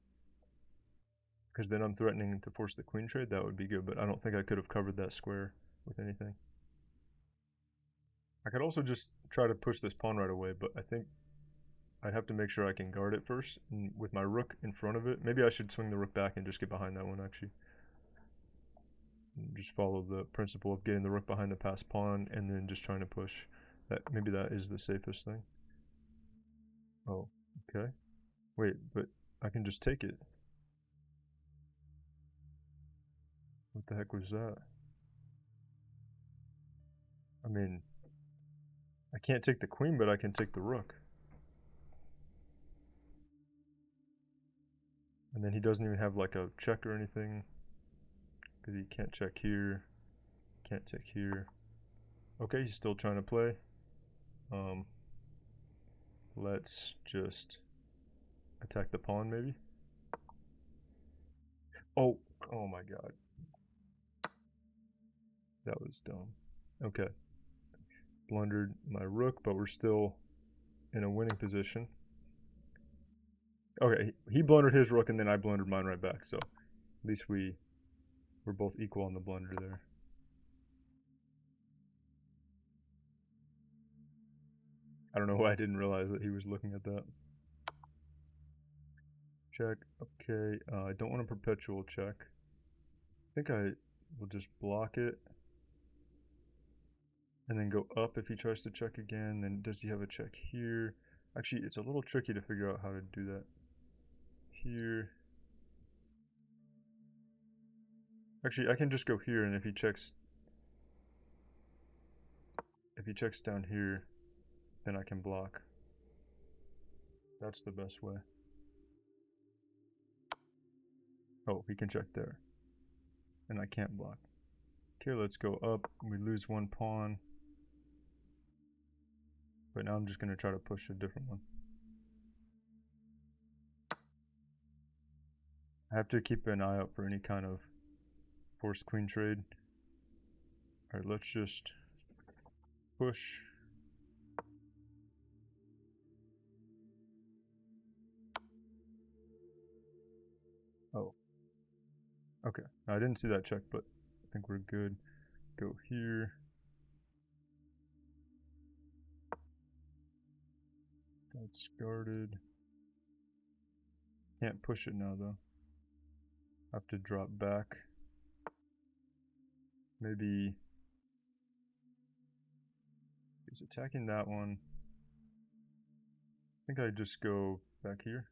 because then I'm threatening to force the queen trade. That would be good, but I don't think I could have covered that square with anything. I could also just try to push this pawn right away, but I think I'd have to make sure I can guard it first. And with my rook in front of it, maybe I should swing the rook back and just get behind that one, actually. And just follow the principle of getting the rook behind the passed pawn and then just trying to push. Maybe that is the safest thing. Oh, okay. Wait, but I can just take it. What the heck was that? I mean, I can't take the queen, but I can take the rook. And then he doesn't even have like a check or anything, because he can't check here, can't take here. Okay, he's still trying to play. Let's just attack the pawn, maybe. Oh, oh my god. That was dumb. Okay. Blundered my rook, but we're still in a winning position. Okay, he blundered his rook and then I blundered mine right back, so at least we're both equal on the blunder there. I don't know why I didn't realize that he was looking at that. Check. Okay, I don't want a perpetual check. I think I will just block it. And then go up if he tries to check again. Then does he have a check here? Actually, it's a little tricky to figure out how to do that. Here. Actually, I can just go here, and if he checks down here, then I can block. That's the best way. Oh, he can check there. And I can't block. Okay, let's go up. We lose one pawn. But now I'm just going to try to push a different one. I have to keep an eye out for any kind of forced queen trade. Alright, let's just push. Oh. Okay, I didn't see that check, but I think we're good. Go here. That's guarded. Can't push it now, though. Have to drop back. Maybe he's attacking that one. I think I just go back here.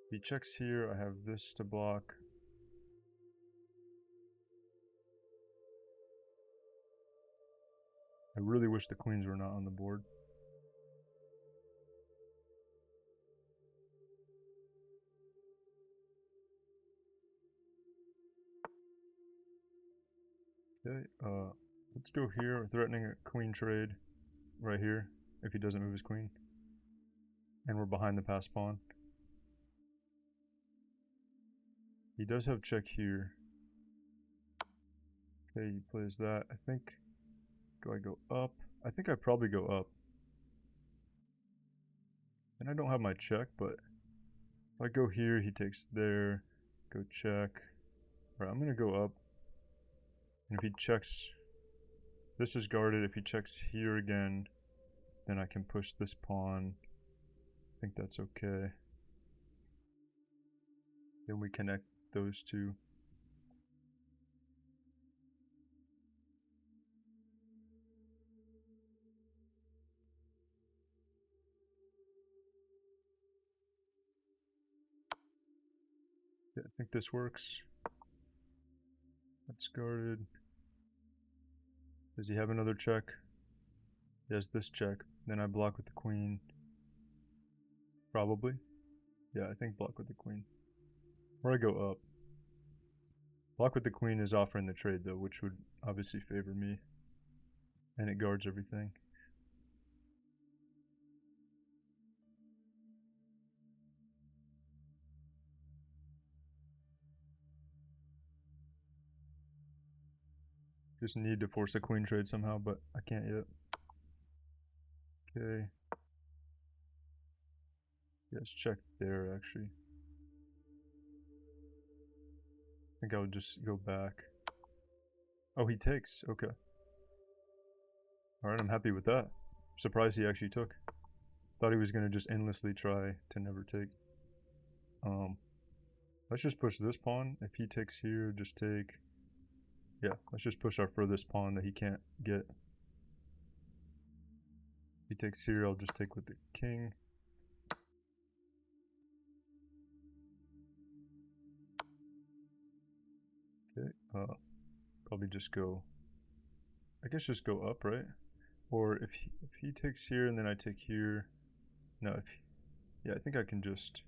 If he checks here, I have this to block. I really wish the queens were not on the board. Okay, let's go here. We're threatening a queen trade right here if he doesn't move his queen. And we're behind the passed pawn. He does have check here. Okay, he plays that. I think, do I go up? I think I probably go up. And I don't have my check, but if I go here, he takes there. Go check. Alright, I'm gonna go up. And if he checks, this is guarded. If he checks here again, then I can push this pawn. I think that's okay. Then we connect those two. Yeah, I think this works. That's guarded. Does he have another check? He has this check. Then I block with the queen. Probably. Yeah, I think block with the queen. Or I go up. Block with the queen is offering the trade though, which would obviously favor me. And it guards everything. Just need to force a queen trade somehow, but I can't yet. Okay. Yes, check there actually. I think I'll just go back. Oh, he takes. Okay. Alright, I'm happy with that. Surprised he actually took. Thought he was going to just endlessly try to never take. Let's just push this pawn. If he takes here, just take. Yeah, let's just push our furthest pawn that he can't get. If he takes here, I'll just take with the king. Okay, probably just go, I guess just go up, right? Or if he takes here and then I take here, no, yeah, I think I can just,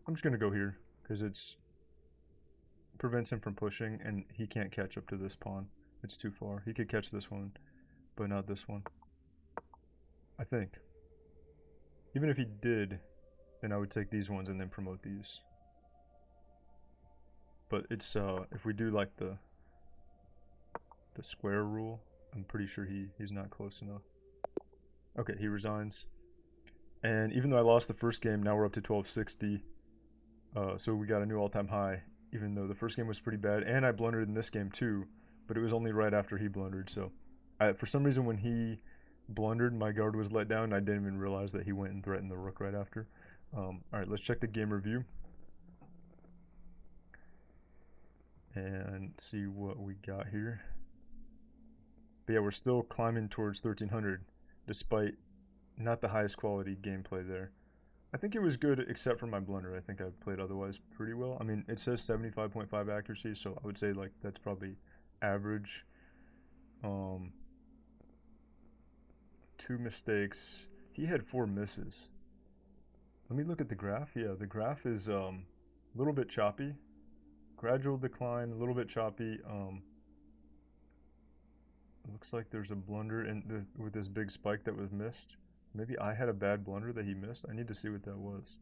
I'm just gonna go here, because it's, prevents him from pushing, and he can't catch up to this pawn. It's too far. He could catch this one, but not this one. I think. Even if he did, then I would take these ones and then promote these. But it's, if we do like the square rule, I'm pretty sure he's not close enough. Okay, he resigns. And even though I lost the first game, now we're up to 1260. So we got a new all-time high, even though the first game was pretty bad. And I blundered in this game too, but it was only right after he blundered. So for some reason, when he blundered, my guard was let down. And I didn't even realize that he went and threatened the rook right after. All right, let's check the game review. And see what we got here. But yeah, we're still climbing towards 1300, despite not the highest quality gameplay there. I think it was good except for my blunder. I think I played otherwise pretty well. I mean, it says 75.5 accuracy, so I would say like that's probably average. 2 mistakes. He had 4 misses. Let me look at the graph. Yeah, the graph is a little bit choppy. Gradual decline, a little bit choppy. Looks like there's a blunder with this big spike that was missed. Maybe I had a bad blunder that he missed. I need to see what that was.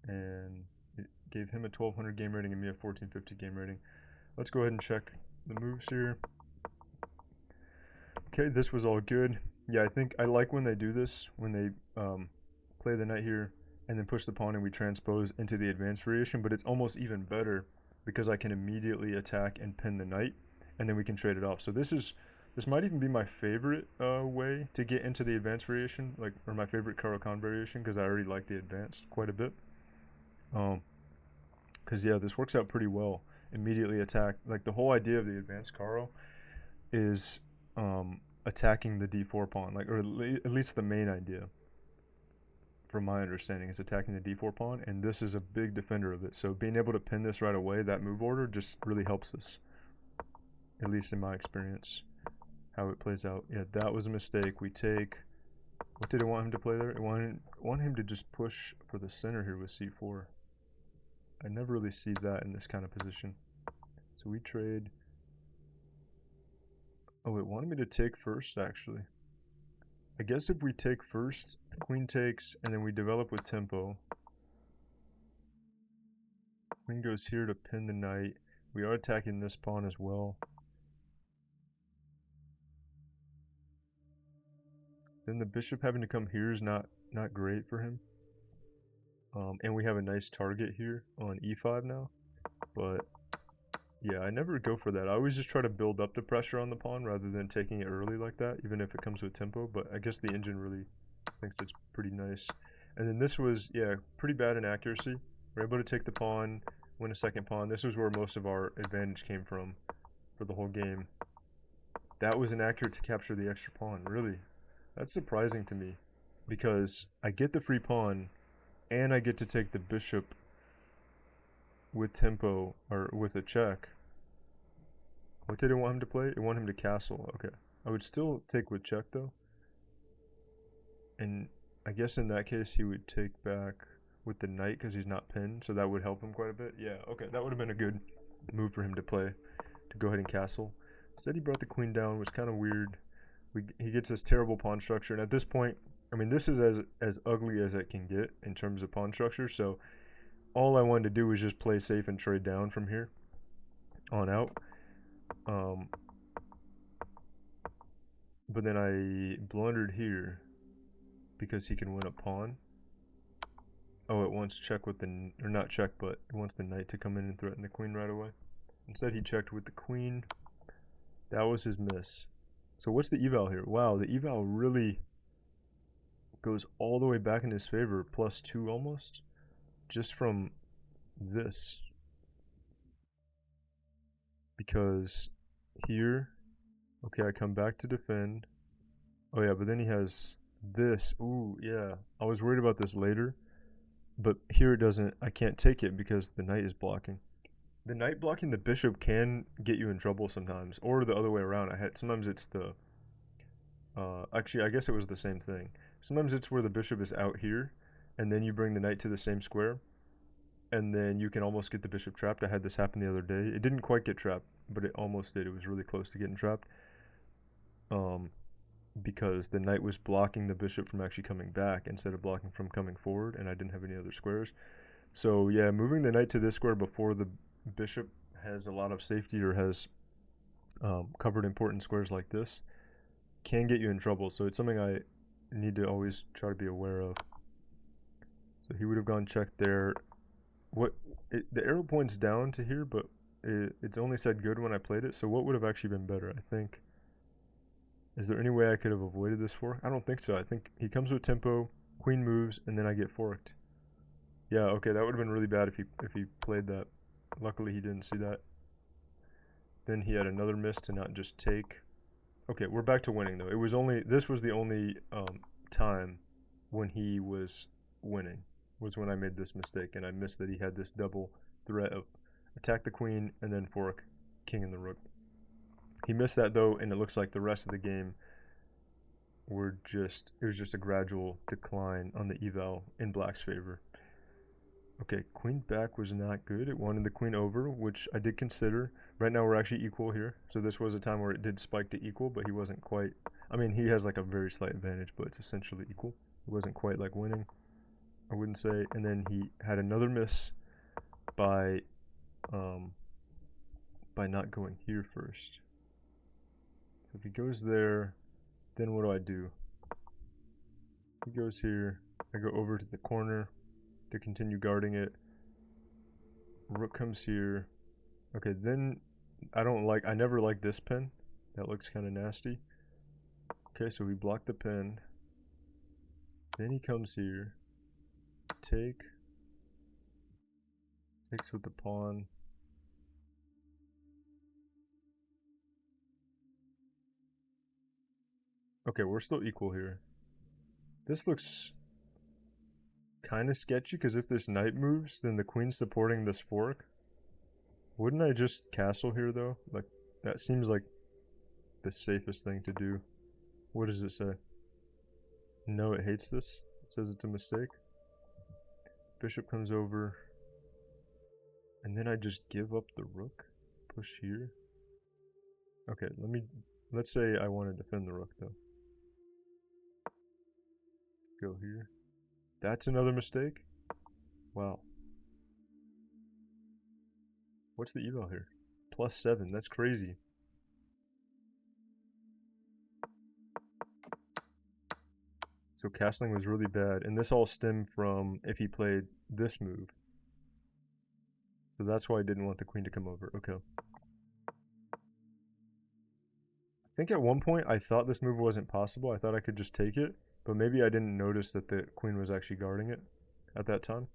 And it gave him a 1200 game rating and me a 1450 game rating. Let's go ahead and check the moves here. Okay, this was all good. Yeah, I think I like when they do this, when they play the knight here and then push the pawn and we transpose into the advanced variation, but it's almost even better because I can immediately attack and pin the knight and then we can trade it off. So this might even be my favorite way to get into the advanced variation, like, or my favorite Caro-Kann variation, because I already like the advanced quite a bit. Because yeah, this works out pretty well. Immediately attack, like the whole idea of the advanced Caro is attacking the d4 pawn, like, or at least the main idea, from my understanding, is attacking the d4 pawn, and this is a big defender of it. So being able to pin this right away, that move order, just really helps us, at least in my experience, how it plays out. Yeah, that was a mistake. We take, what did it want him to play there? It want him to just push for the center here with c4. I never really see that in this kind of position. So we trade. Oh, it wanted me to take first, actually. I guess if we take first, the queen takes, and then we develop with tempo. Queen goes here to pin the knight. We are attacking this pawn as well. Then the bishop having to come here is not great for him. And we have a nice target here on e5 now. But yeah, I never go for that. I always just try to build up the pressure on the pawn rather than taking it early like that, even if it comes with tempo. But I guess the engine really thinks it's pretty nice. And then this was, yeah, pretty bad in accuracy. We're able to take the pawn, win a second pawn. This was where most of our advantage came from for the whole game. That was inaccurate to capture the extra pawn, really. That's surprising to me because I get the free pawn and I get to take the bishop with tempo or with a check. What did it want him to play? It wanted him to castle. Okay. I would still take with check though. And I guess in that case he would take back with the knight because he's not pinned, so that would help him quite a bit. Yeah, okay. That would have been a good move for him to play, to go ahead and castle. Instead he brought the queen down, which was kind of weird. He gets this terrible pawn structure, and at this point, I mean, this is as ugly as it can get in terms of pawn structure, so all I wanted to do was just play safe and trade down from here on out. But then I blundered here because he can win a pawn. Oh, it wants check with the, or not check, but it wants the knight to come in and threaten the queen right away. Instead he checked with the queen. That was his miss. So what's the eval here? Wow, the eval really goes all the way back in his favor, +2 almost, just from this. Because here, okay, I come back to defend. Oh yeah, but then he has this. Ooh, yeah. I was worried about this later, but here it doesn't. I can't take it because the knight is blocking. The knight blocking the bishop can get you in trouble sometimes, or the other way around. Sometimes it's the actually I guess it was the same thing. Sometimes it's where the bishop is out here, and then you bring the knight to the same square, and then you can almost get the bishop trapped. I had this happen the other day. It didn't quite get trapped, but it almost did. It was really close to getting trapped. Because the knight was blocking the bishop from actually coming back instead of blocking from coming forward, and I didn't have any other squares. So yeah, moving the knight to this square before the bishop has a lot of safety or has covered important squares like this can get you in trouble. So it's something I need to always try to be aware of. So he would have gone check there. The arrow points down to here, but it's only said good when I played it. So what would have actually been better? I think. Is there any way I could have avoided this fork? I don't think so. I think he comes with tempo, queen moves, and then I get forked. Yeah, okay, that would have been really bad if he played that. Luckily he didn't see that. Then he had another miss to not just take. Okay, we're back to winning though. This was the only time when he was winning, was when I made this mistake, and I missed that he had this double threat of attack the queen and then fork king and the rook. He missed that though, and it looks like the rest of the game it was just a gradual decline on the eval in black's favor. Okay, queen back was not good. It wanted the queen over, which I did consider. Right now we're actually equal here. So this was a time where it did spike to equal, but he wasn't quite. I mean, he has like a very slight advantage, but it's essentially equal. It wasn't quite like winning, I wouldn't say. And then he had another miss by not going here first. If he goes there, then what do? He goes here. I go over to the corner to continue guarding it. Rook comes here. Okay, then I never like this pin. That looks kind of nasty. Okay, so we block the pin. Then he comes here. Takes with the pawn. Okay, we're still equal here. This looks kind of sketchy because if this knight moves, then the queen's supporting this fork. Wouldn't I just castle here though? Like, that seems like the safest thing to do. What does it say? No, it hates this. It says it's a mistake. Bishop comes over. And then I just give up the rook. Push here. Okay, let's say I want to defend the rook though. Go here. That's another mistake? Wow. What's the eval here? +7, that's crazy. So castling was really bad, and this all stemmed from if he played this move. So that's why I didn't want the queen to come over. Okay. I think at one point I thought this move wasn't possible. I thought I could just take it, but maybe I didn't notice that the queen was actually guarding it at that time.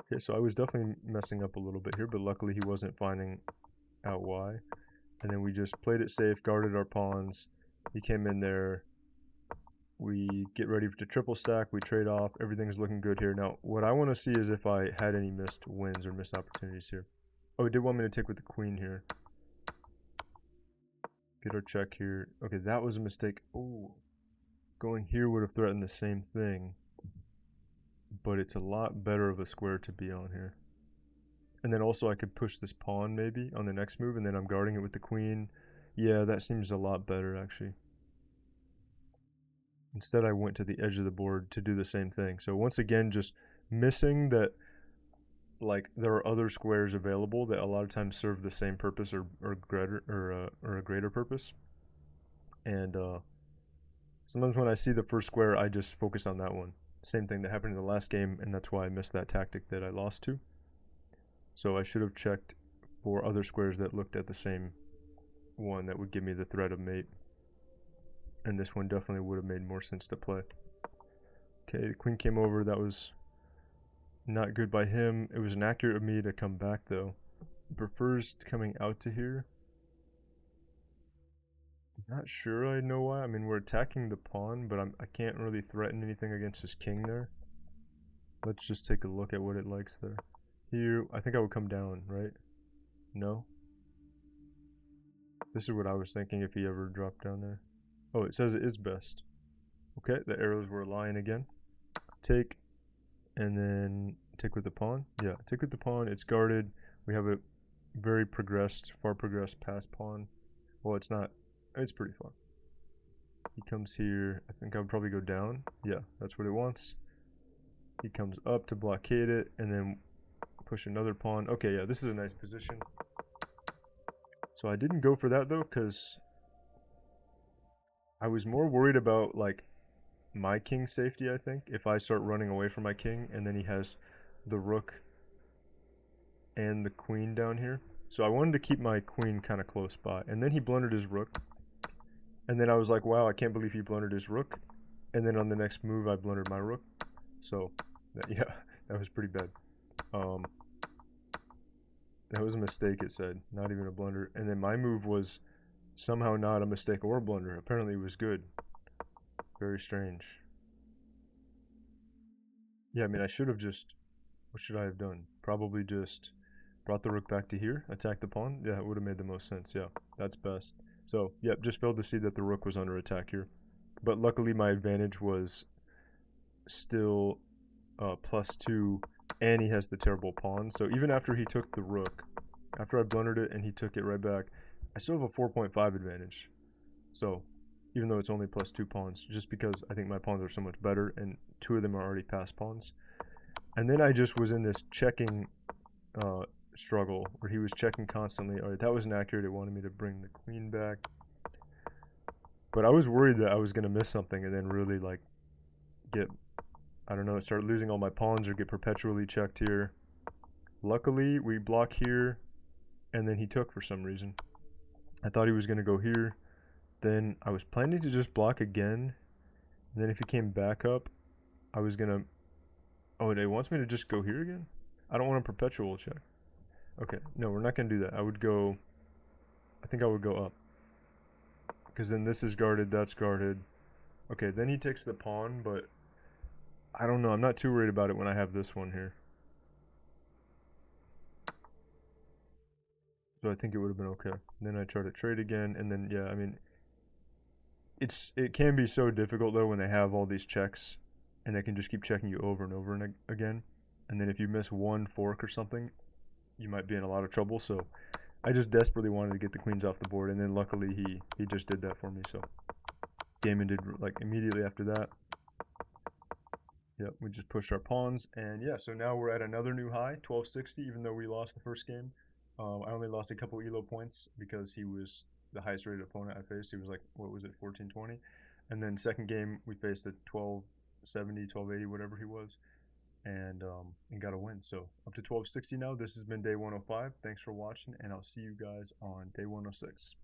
Okay, so I was definitely messing up a little bit here, but luckily he wasn't finding out why. And then we just played it safe, guarded our pawns. He came in there. We get ready to triple stack. We trade off. Everything's looking good here. Now, what I want to see is if I had any missed wins or missed opportunities here. Oh, he did want me to take with the queen here. Get our check here. Okay, that was a mistake. Oh, going here would have threatened the same thing. But it's a lot better of a square to be on here. And then also I could push this pawn maybe on the next move, and then I'm guarding it with the queen. Yeah, that seems a lot better actually. Instead I went to the edge of the board to do the same thing. So once again, just missing that like there are other squares available that a lot of times serve the same purpose or a greater purpose. And sometimes when I see the first square, I just focus on that one. Same thing that happened in the last game, and that's why I missed that tactic that I lost to. So I should have checked for other squares that looked at the same one that would give me the threat of mate. And this one definitely would have made more sense to play. Okay, the queen came over. That was not good by him. It was inaccurate of me to come back though. He prefers coming out to here. Not sure I know why. I mean, we're attacking the pawn, but I can't really threaten anything against his king there. Let's just take a look at what it likes there. Here, I think I would come down, right? No? This is what I was thinking if he ever dropped down there. Oh, it says it is best. Okay, the arrows were lying again. Take, and then take with the pawn. Yeah, take with the pawn. It's guarded. We have a very progressed, far progressed pass pawn. Well, it's not. It's pretty far. He comes here. I think I would probably go down. Yeah, that's what it wants. He comes up to blockade it, and then push another pawn. Okay, yeah, this is a nice position. So I didn't go for that though, because I was more worried about like my king's safety, I think, if I start running away from my king, and then he has the rook and the queen down here. So I wanted to keep my queen kind of close by. And then he blundered his rook. And then I was like, wow, I can't believe he blundered his rook. And then on the next move, I blundered my rook. So, yeah, that was pretty bad. That was a mistake, it said. Not even a blunder. And then my move was somehow not a mistake or a blunder. Apparently it was good. Very strange. Yeah, I mean, I should have just... What should I have done? Probably just brought the rook back to here, attacked the pawn. Yeah, it would have made the most sense. Yeah, that's best. So, yep, just failed to see that the rook was under attack here. But luckily my advantage was still +2, and he has the terrible pawn. So even after he took the rook, after I blundered it and he took it right back, I still have a 4.5 advantage. So even though it's only +2 pawns, just because I think my pawns are so much better, and 2 of them are already passed pawns. And then I just was in this checking struggle where he was checking constantly. All right, that was inaccurate. It wanted me to bring the queen back. But I was worried that I was going to miss something and then really like get, I don't know, start losing all my pawns or get perpetually checked here. Luckily, we block here, and then he took for some reason. I thought he was going to go here. Then I was planning to just block again. And then if he came back up, I was going to... Oh, he wants me to just go here again? I don't want a perpetual check. Okay, no, we're not going to do that. I would go... I think I would go up. Because then this is guarded, that's guarded. Okay, then he takes the pawn, but... I don't know, I'm not too worried about it when I have this one here. So I think it would have been okay. Then I try to trade again, and then, yeah, I mean... It can be so difficult, though, when they have all these checks, and they can just keep checking you over and over and again. And then if you miss one fork or something, you might be in a lot of trouble. So I just desperately wanted to get the queens off the board, and then luckily he just did that for me. So game ended like immediately after that. Yep, we just pushed our pawns, and yeah, so now we're at another new high, 1260, even though we lost the first game. I only lost a couple elo points because he was the highest rated opponent I faced. He was like, what was it, 1420? And then second game we faced a 1270, 1280, whatever he was, and got a win. So up to 1260 now. This has been day 105. Thanks for watching, and I'll see you guys on day 106.